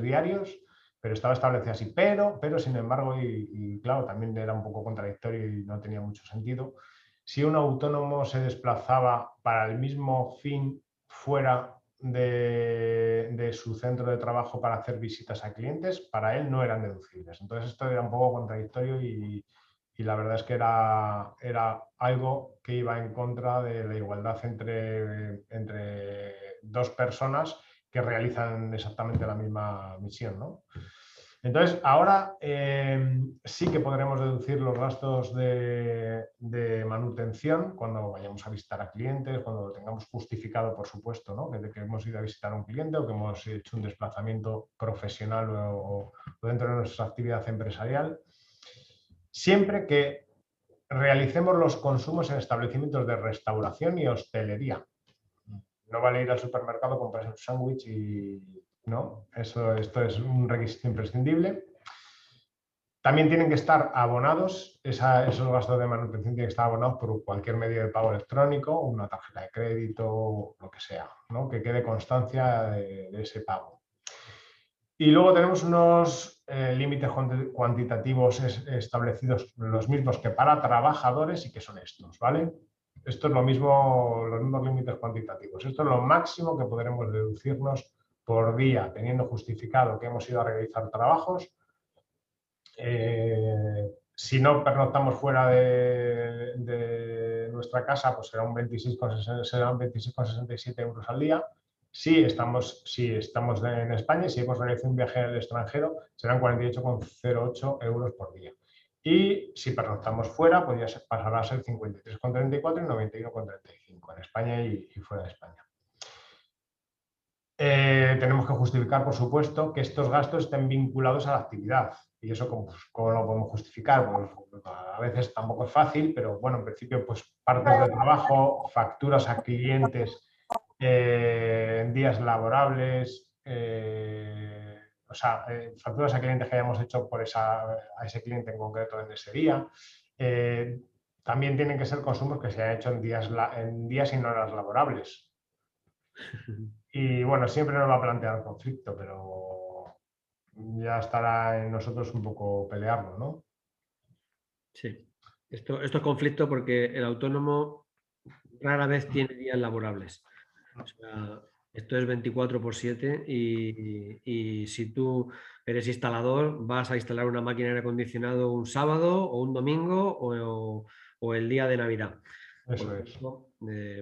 diarios, pero estaba establecido así. Pero sin embargo, y claro, también era un poco contradictorio y no tenía mucho sentido, si un autónomo se desplazaba para el mismo fin fuera de su centro de trabajo para hacer visitas a clientes, para él no eran deducibles. Entonces esto era un poco contradictorio y la verdad es que era algo que iba en contra de la igualdad entre dos personas que realizan exactamente la misma misión, ¿no? Entonces, ahora sí que podremos deducir los gastos de manutención cuando vayamos a visitar a clientes, cuando lo tengamos justificado, por supuesto, ¿no? Que hemos ido a visitar a un cliente o que hemos hecho un desplazamiento profesional o dentro de nuestra actividad empresarial, siempre que realicemos los consumos en establecimientos de restauración y hostelería. No vale ir al supermercado, comprar un sándwich y no, esto es un requisito imprescindible. También tienen que estar abonados, esos gastos de manutención tienen que estar abonados por cualquier medio de pago electrónico, una tarjeta de crédito, lo que sea, ¿no? Que quede constancia de ese pago. Y luego tenemos unos límites cuantitativos establecidos, los mismos que para trabajadores y que son estos, ¿vale? Esto es lo mismo, los mismos límites cuantitativos. Esto es lo máximo que podremos deducirnos por día, teniendo justificado que hemos ido a realizar trabajos. Si no pernoctamos fuera de nuestra casa, pues serán 26,67 euros al día. Si estamos en España y si hemos realizado un viaje al extranjero, serán 48,08 euros por día. Y si pernoctamos fuera, pues ya pasará a ser 53,34 y 91,35 en España y fuera de España. Tenemos que justificar, por supuesto, que estos gastos estén vinculados a la actividad. ¿Y eso cómo lo podemos justificar? Pues a veces tampoco es fácil, pero bueno, en principio, pues partes de trabajo, facturas a clientes en días laborables, facturas a clientes que hayamos hecho a ese cliente en concreto en ese día. También tienen que ser consumos que se hayan hecho en días y en horas laborables. Y bueno, siempre nos va a plantear conflicto, pero ya estará en nosotros un poco pelearlo, ¿no? Sí. Esto es conflicto porque el autónomo rara vez tiene días laborables. O sea, esto es 24/7 y si tú eres instalador, vas a instalar una máquina de aire acondicionado un sábado o un domingo o el día de Navidad. Eso es.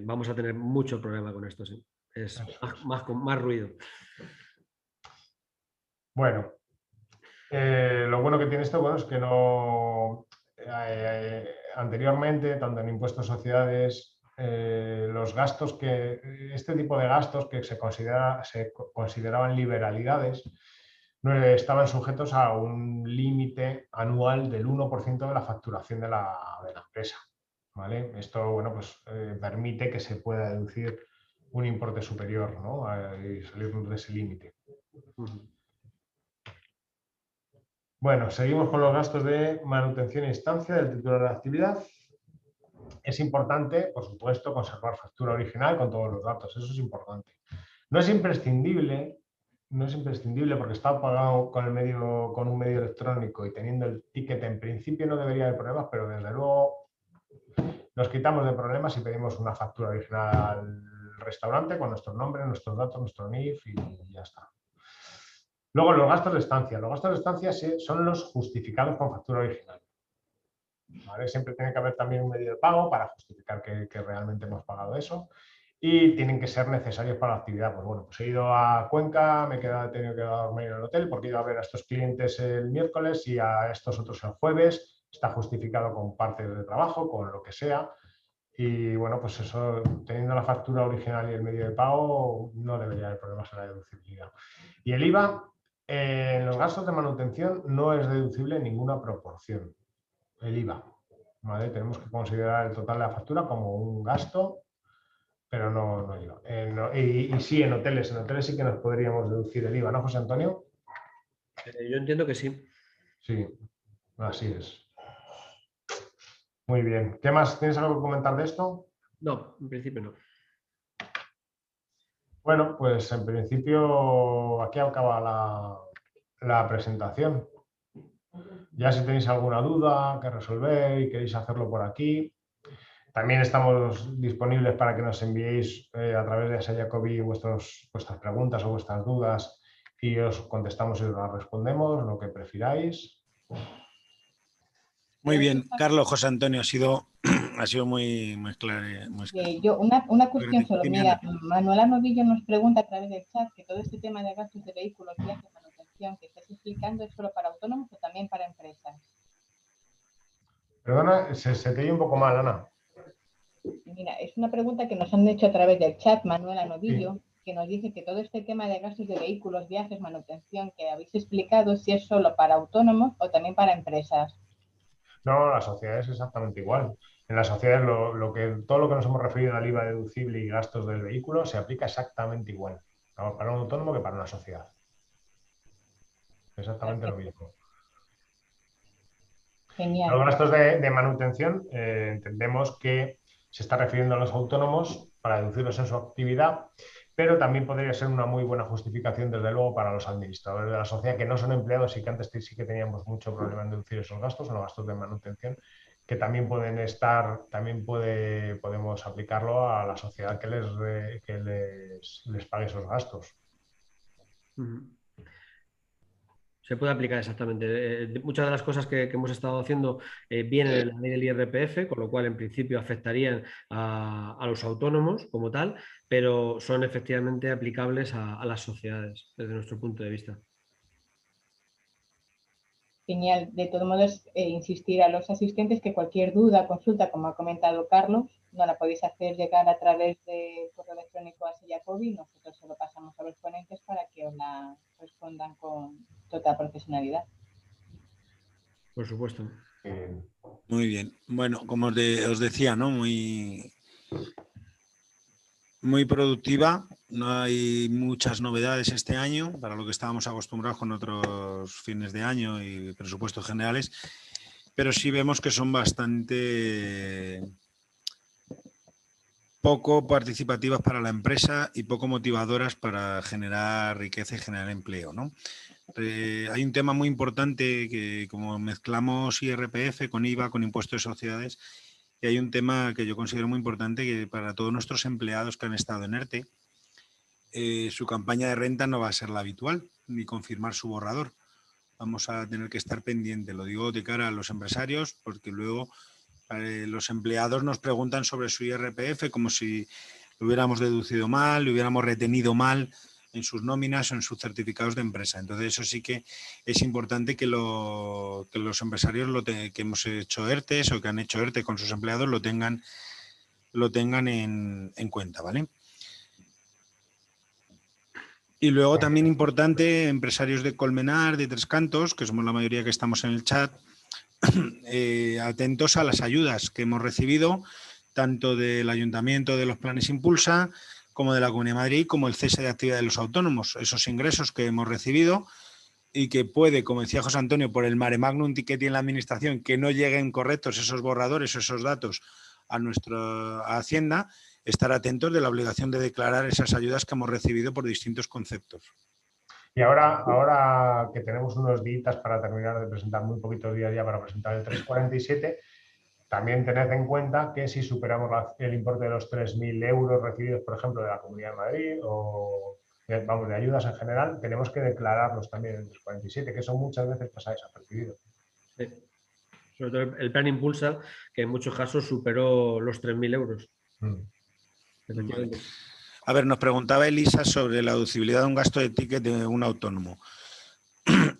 Vamos a tener mucho problema con esto, sí. Es más ruido. Bueno, lo bueno que tiene esto, bueno, es que no anteriormente, tanto en impuestos a sociedades, los gastos este tipo de gastos que se consideraban liberalidades, no estaban sujetos a un límite anual del 1% de la facturación de la empresa. ¿Vale? Esto, bueno, pues permite que se pueda deducir un importe superior, ¿no? Y salirnos de ese límite. Bueno, seguimos con los gastos de manutención e instancia del titular de la actividad. Es importante, por supuesto, conservar factura original con todos los datos. Eso es importante. No es imprescindible porque está pagado con un medio electrónico y teniendo el ticket, en principio no debería haber problemas, pero desde luego nos quitamos de problemas y pedimos una factura original al restaurante con nuestro nombre, nuestros datos, nuestro NIF y ya está. Luego, los gastos de estancia. Los gastos de estancia son los justificados con factura original. ¿Vale? Siempre tiene que haber también un medio de pago para justificar que realmente hemos pagado eso. Y tienen que ser necesarios para la actividad. Pues bueno, pues he ido a Cuenca, he tenido que dormir en el hotel porque he ido a ver a estos clientes el miércoles y a estos otros el jueves. Está justificado con partes de trabajo, con lo que sea. Y bueno, pues eso, teniendo la factura original y el medio de pago, no debería haber problemas en la deducibilidad. Y el IVA, en los gastos de manutención no es deducible en ninguna proporción. El IVA, ¿vale? Tenemos que considerar el total de la factura como un gasto, pero no IVA. Y sí, en hoteles sí que nos podríamos deducir el IVA, ¿no, José Antonio? Yo entiendo que sí. Sí, así es. Muy bien. ¿Qué más? ¿Tienes algo que comentar de esto? No, en principio no. Bueno, pues en principio aquí acaba la presentación. Ya si tenéis alguna duda que resolver y queréis hacerlo por aquí, también estamos disponibles para que nos enviéis a través de Asea Jacobi vuestras preguntas o vuestras dudas y os contestamos y os las respondemos, lo que prefiráis. Muy bien, Carlos, José Antonio, ha sido muy claro. Yo, una cuestión solo. Mira, Manuela Novillo nos pregunta a través del chat que todo este tema de gastos de vehículos, viajes, manutención que estás explicando es solo para autónomos o también para empresas. Perdona, se te oye un poco mal, Ana. Mira, es una pregunta que nos han hecho a través del chat, Manuela Novillo, que nos dice que todo este tema de gastos de vehículos, viajes, manutención que habéis explicado, si es solo para autónomos o también para empresas. No, la sociedad es exactamente igual. En las sociedades todo lo que nos hemos referido al IVA deducible y gastos del vehículo se aplica exactamente igual, ¿no? Para un autónomo que para una sociedad. Exactamente lo mismo. Genial. Los gastos de manutención entendemos que se está refiriendo a los autónomos para deducirlos en su actividad, pero también podría ser una muy buena justificación, desde luego, para los administradores de la sociedad que no son empleados y que antes sí que teníamos mucho problema en deducir esos gastos, son los gastos de manutención, que también pueden estar, podemos aplicarlo a la sociedad que les pague esos gastos. Se puede aplicar exactamente. Muchas de las cosas que hemos estado haciendo vienen en la ley del IRPF, con lo cual en principio afectarían a los autónomos como tal, pero son efectivamente aplicables a las sociedades desde nuestro punto de vista. Genial. De todos modos, insistir a los asistentes que cualquier duda, consulta, como ha comentado Carlos, no la podéis hacer llegar a través de correo electrónico a Asea Jacobi. Nosotros se lo pasamos a los ponentes para que os la respondan con total profesionalidad. Por supuesto. Muy bien. Bueno, como os decía, ¿no? Muy productiva. No hay muchas novedades este año para lo que estábamos acostumbrados con otros fines de año y presupuestos generales, pero sí vemos que son bastante poco participativas para la empresa y poco motivadoras para generar riqueza y generar empleo, ¿no? Hay un tema muy importante que como mezclamos IRPF con IVA, con impuestos de sociedades, y hay un tema que yo considero muy importante que para todos nuestros empleados que han estado en ERTE, su campaña de renta no va a ser la habitual, ni confirmar su borrador. Vamos a tener que estar pendientes, lo digo de cara a los empresarios, porque luego los empleados nos preguntan sobre su IRPF como si lo hubiéramos deducido mal, lo hubiéramos retenido mal en sus nóminas o en sus certificados de empresa. Entonces eso sí que es importante que los empresarios que hemos hecho ERTEs o que han hecho ERTE con sus empleados lo tengan en cuenta, ¿vale? Y luego también importante, empresarios de Colmenar, de Tres Cantos, que somos la mayoría que estamos en el chat, atentos a las ayudas que hemos recibido, tanto del Ayuntamiento de los Planes Impulsa, como de la Comunidad de Madrid, como el cese de actividad de los autónomos. Esos ingresos que hemos recibido y que puede, como decía José Antonio, por el mare magnum que tiene la Administración, que no lleguen correctos esos borradores o esos datos a nuestra Hacienda, estar atentos de la obligación de declarar esas ayudas que hemos recibido por distintos conceptos. Y ahora que tenemos unos días para terminar de presentar, muy poquitos días ya para presentar el 347, también tened en cuenta que si superamos el importe de los 3.000 euros recibidos, por ejemplo, de la Comunidad de Madrid o de ayudas en general, tenemos que declararlos también en el 347, que eso muchas veces pasa desapercibido. Sí. Sobre todo el plan Impulsa, que en muchos casos superó los 3.000 euros. Vale. A ver, nos preguntaba Elisa sobre la deducibilidad de un gasto de ticket de un autónomo.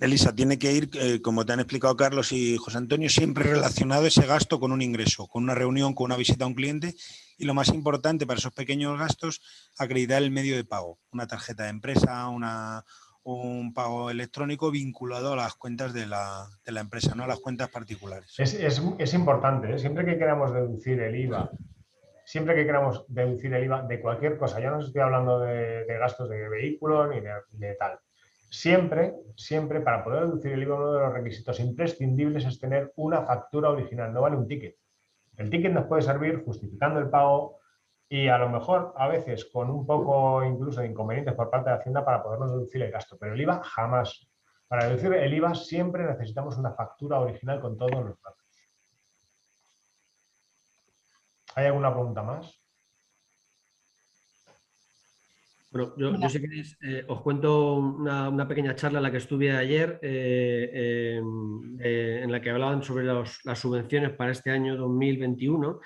Elisa, tiene que ir, como te han explicado Carlos y José Antonio, siempre relacionado ese gasto con un ingreso, con una reunión, con una visita a un cliente, y lo más importante para esos pequeños gastos, acreditar el medio de pago, una tarjeta de empresa, un pago electrónico vinculado a las cuentas de la empresa, no a las cuentas particulares. Es importante, ¿eh? Siempre que queramos deducir el IVA, de cualquier cosa, ya no estoy hablando de gastos de vehículo ni de tal. Siempre, para poder deducir el IVA, uno de los requisitos imprescindibles es tener una factura original, no vale un ticket. El ticket nos puede servir justificando el pago y a lo mejor a veces con un poco incluso de inconvenientes por parte de Hacienda para podernos deducir el gasto, pero el IVA jamás. Para deducir el IVA siempre necesitamos una factura original con todos los datos. ¿Hay alguna pregunta más? Bueno, yo si queréis os cuento una pequeña charla en la que estuve ayer en la que hablaban sobre las subvenciones para este año 2021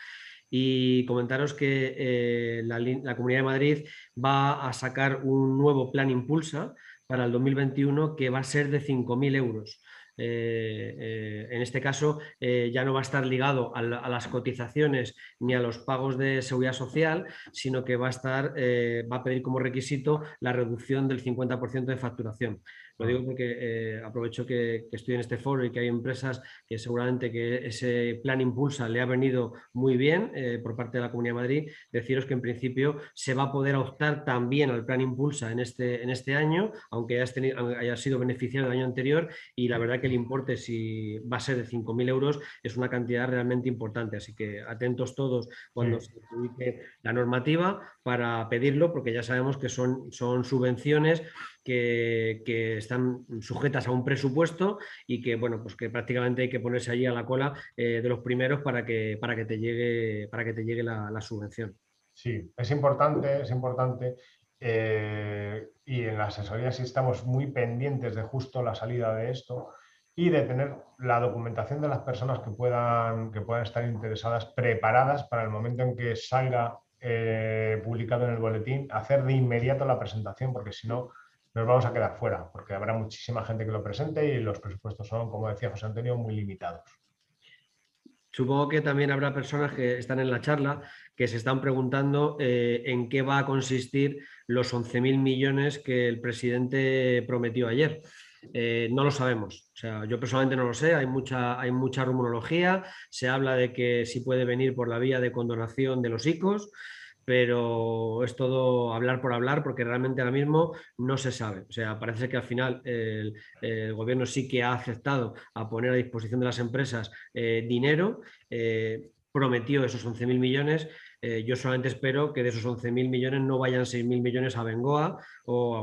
y comentaros que la Comunidad de Madrid va a sacar un nuevo plan Impulsa para el 2021 que va a ser de 5.000 euros. En este caso ya no va a estar ligado a las cotizaciones ni a los pagos de seguridad social, sino que va a pedir como requisito la reducción del 50% de facturación. Lo digo porque aprovecho que estoy en este foro y que hay empresas que seguramente que ese plan Impulsa le ha venido muy bien por parte de la Comunidad de Madrid. Deciros que en principio se va a poder optar también al plan Impulsa en este año, aunque haya sido beneficiario del año anterior, y la verdad que el importe, si va a ser de 5.000 euros, es una cantidad realmente importante. Así que atentos todos cuando se publique la normativa para pedirlo, porque ya sabemos que son subvenciones que están sujetas a un presupuesto y que, bueno, pues que prácticamente hay que ponerse allí a la cola de los primeros para que te llegue la subvención. Sí, es importante, y en la asesoría sí estamos muy pendientes de justo la salida de esto y de tener la documentación de las personas que puedan estar interesadas preparadas para el momento en que salga publicado en el boletín, hacer de inmediato la presentación, porque si no nos vamos a quedar fuera, porque habrá muchísima gente que lo presente y los presupuestos son, como decía José Antonio, muy limitados. Supongo que también habrá personas que están en la charla que se están preguntando en qué va a consistir los 11.000 millones que el presidente prometió ayer. No lo sabemos. O sea, yo personalmente no lo sé, hay mucha rumorología, se habla de que si puede venir por la vía de condonación de los ICOs, pero es todo hablar por hablar porque realmente ahora mismo no se sabe. O sea, parece que al final el gobierno sí que ha aceptado a poner a disposición de las empresas dinero, prometió esos 11.000 millones, yo solamente espero que de esos 11.000 millones no vayan 6.000 millones a Bengoa o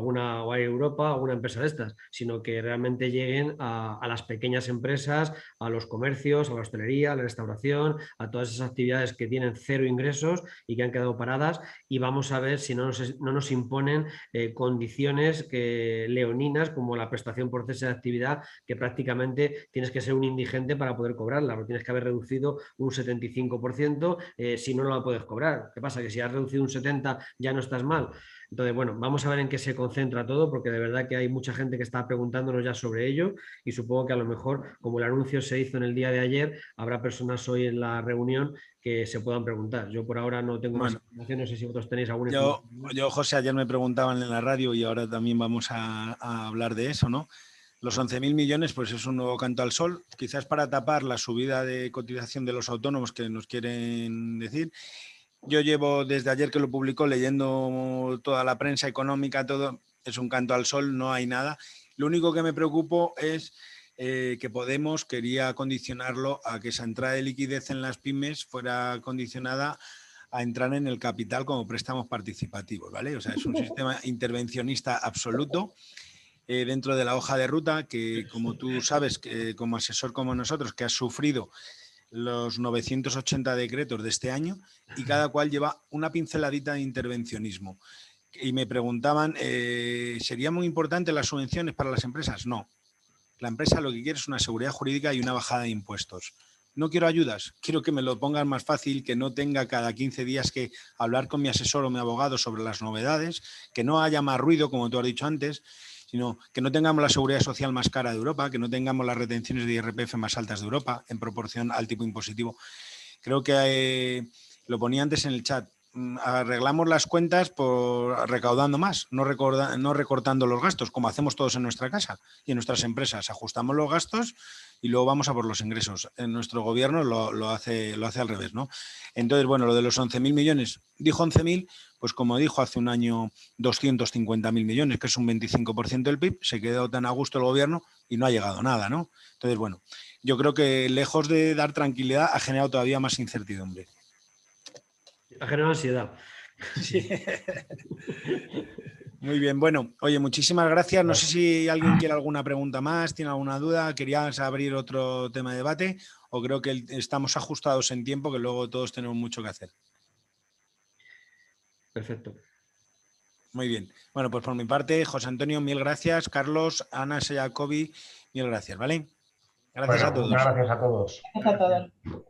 a Europa o a alguna empresa de estas, sino que realmente lleguen a las pequeñas empresas, a los comercios, a la hostelería, a la restauración, a todas esas actividades que tienen cero ingresos y que han quedado paradas, y vamos a ver si no nos imponen condiciones leoninas como la prestación por cese de actividad, que prácticamente tienes que ser un indigente para poder cobrarla, lo tienes que haber reducido un 75%, si no, no la puedes cobrar. ¿Qué pasa? Que si has reducido un 70% ya no estás mal. Entonces, bueno, vamos a ver en qué se concentra todo, porque de verdad que hay mucha gente que está preguntándonos ya sobre ello, y supongo que a lo mejor, como el anuncio se hizo en el día de ayer, habrá personas hoy en la reunión que se puedan preguntar. Yo por ahora no tengo más información, no sé si vosotros tenéis alguna información. Yo, José, ayer me preguntaban en la radio y ahora también vamos a hablar de eso, ¿no? Los 11.000 millones, pues es un nuevo canto al sol, quizás para tapar la subida de cotización de los autónomos que nos quieren decir. Yo llevo desde ayer que lo publicó leyendo toda la prensa económica, todo es un canto al sol, no hay nada. Lo único que me preocupo es que Podemos quería condicionarlo a que esa entrada de liquidez en las pymes fuera condicionada a entrar en el capital como préstamos participativos, ¿vale? O sea, es un sistema intervencionista absoluto dentro de la hoja de ruta que, como tú sabes, que como asesor como nosotros, que has sufrido los 980 decretos de este año y cada cual lleva una pinceladita de intervencionismo. Y me preguntaban, ¿sería muy importante las subvenciones para las empresas? No. La empresa lo que quiere es una seguridad jurídica y una bajada de impuestos. No quiero ayudas, quiero que me lo pongan más fácil, que no tenga cada 15 días que hablar con mi asesor o mi abogado sobre las novedades, que no haya más ruido, como tú has dicho antes, sino que no tengamos la seguridad social más cara de Europa, que no tengamos las retenciones de IRPF más altas de Europa en proporción al tipo impositivo. Creo que lo ponía antes en el chat, arreglamos las cuentas por recaudando más, no recortando los gastos, como hacemos todos en nuestra casa y en nuestras empresas. Ajustamos los gastos y luego vamos a por los ingresos. En nuestro gobierno lo hace al revés, ¿no? Entonces, bueno, lo de los 11.000 millones, dijo 11.000, pues como dijo hace un año 250.000 millones, que es un 25% del PIB, se quedó tan a gusto el gobierno y no ha llegado nada, ¿no? Entonces, bueno, yo creo que lejos de dar tranquilidad ha generado todavía más incertidumbre. Ha generado ansiedad. Sí. Muy bien, bueno, oye, muchísimas gracias. No sé si alguien quiere alguna pregunta más, tiene alguna duda, querías abrir otro tema de debate o creo que estamos ajustados en tiempo, que luego todos tenemos mucho que hacer. Perfecto. Muy bien. Bueno, pues por mi parte, José Antonio, mil gracias. Carlos, Ana, Seyacobi, mil gracias, ¿vale? Gracias a todos. Muchas gracias a todos. Gracias a todos.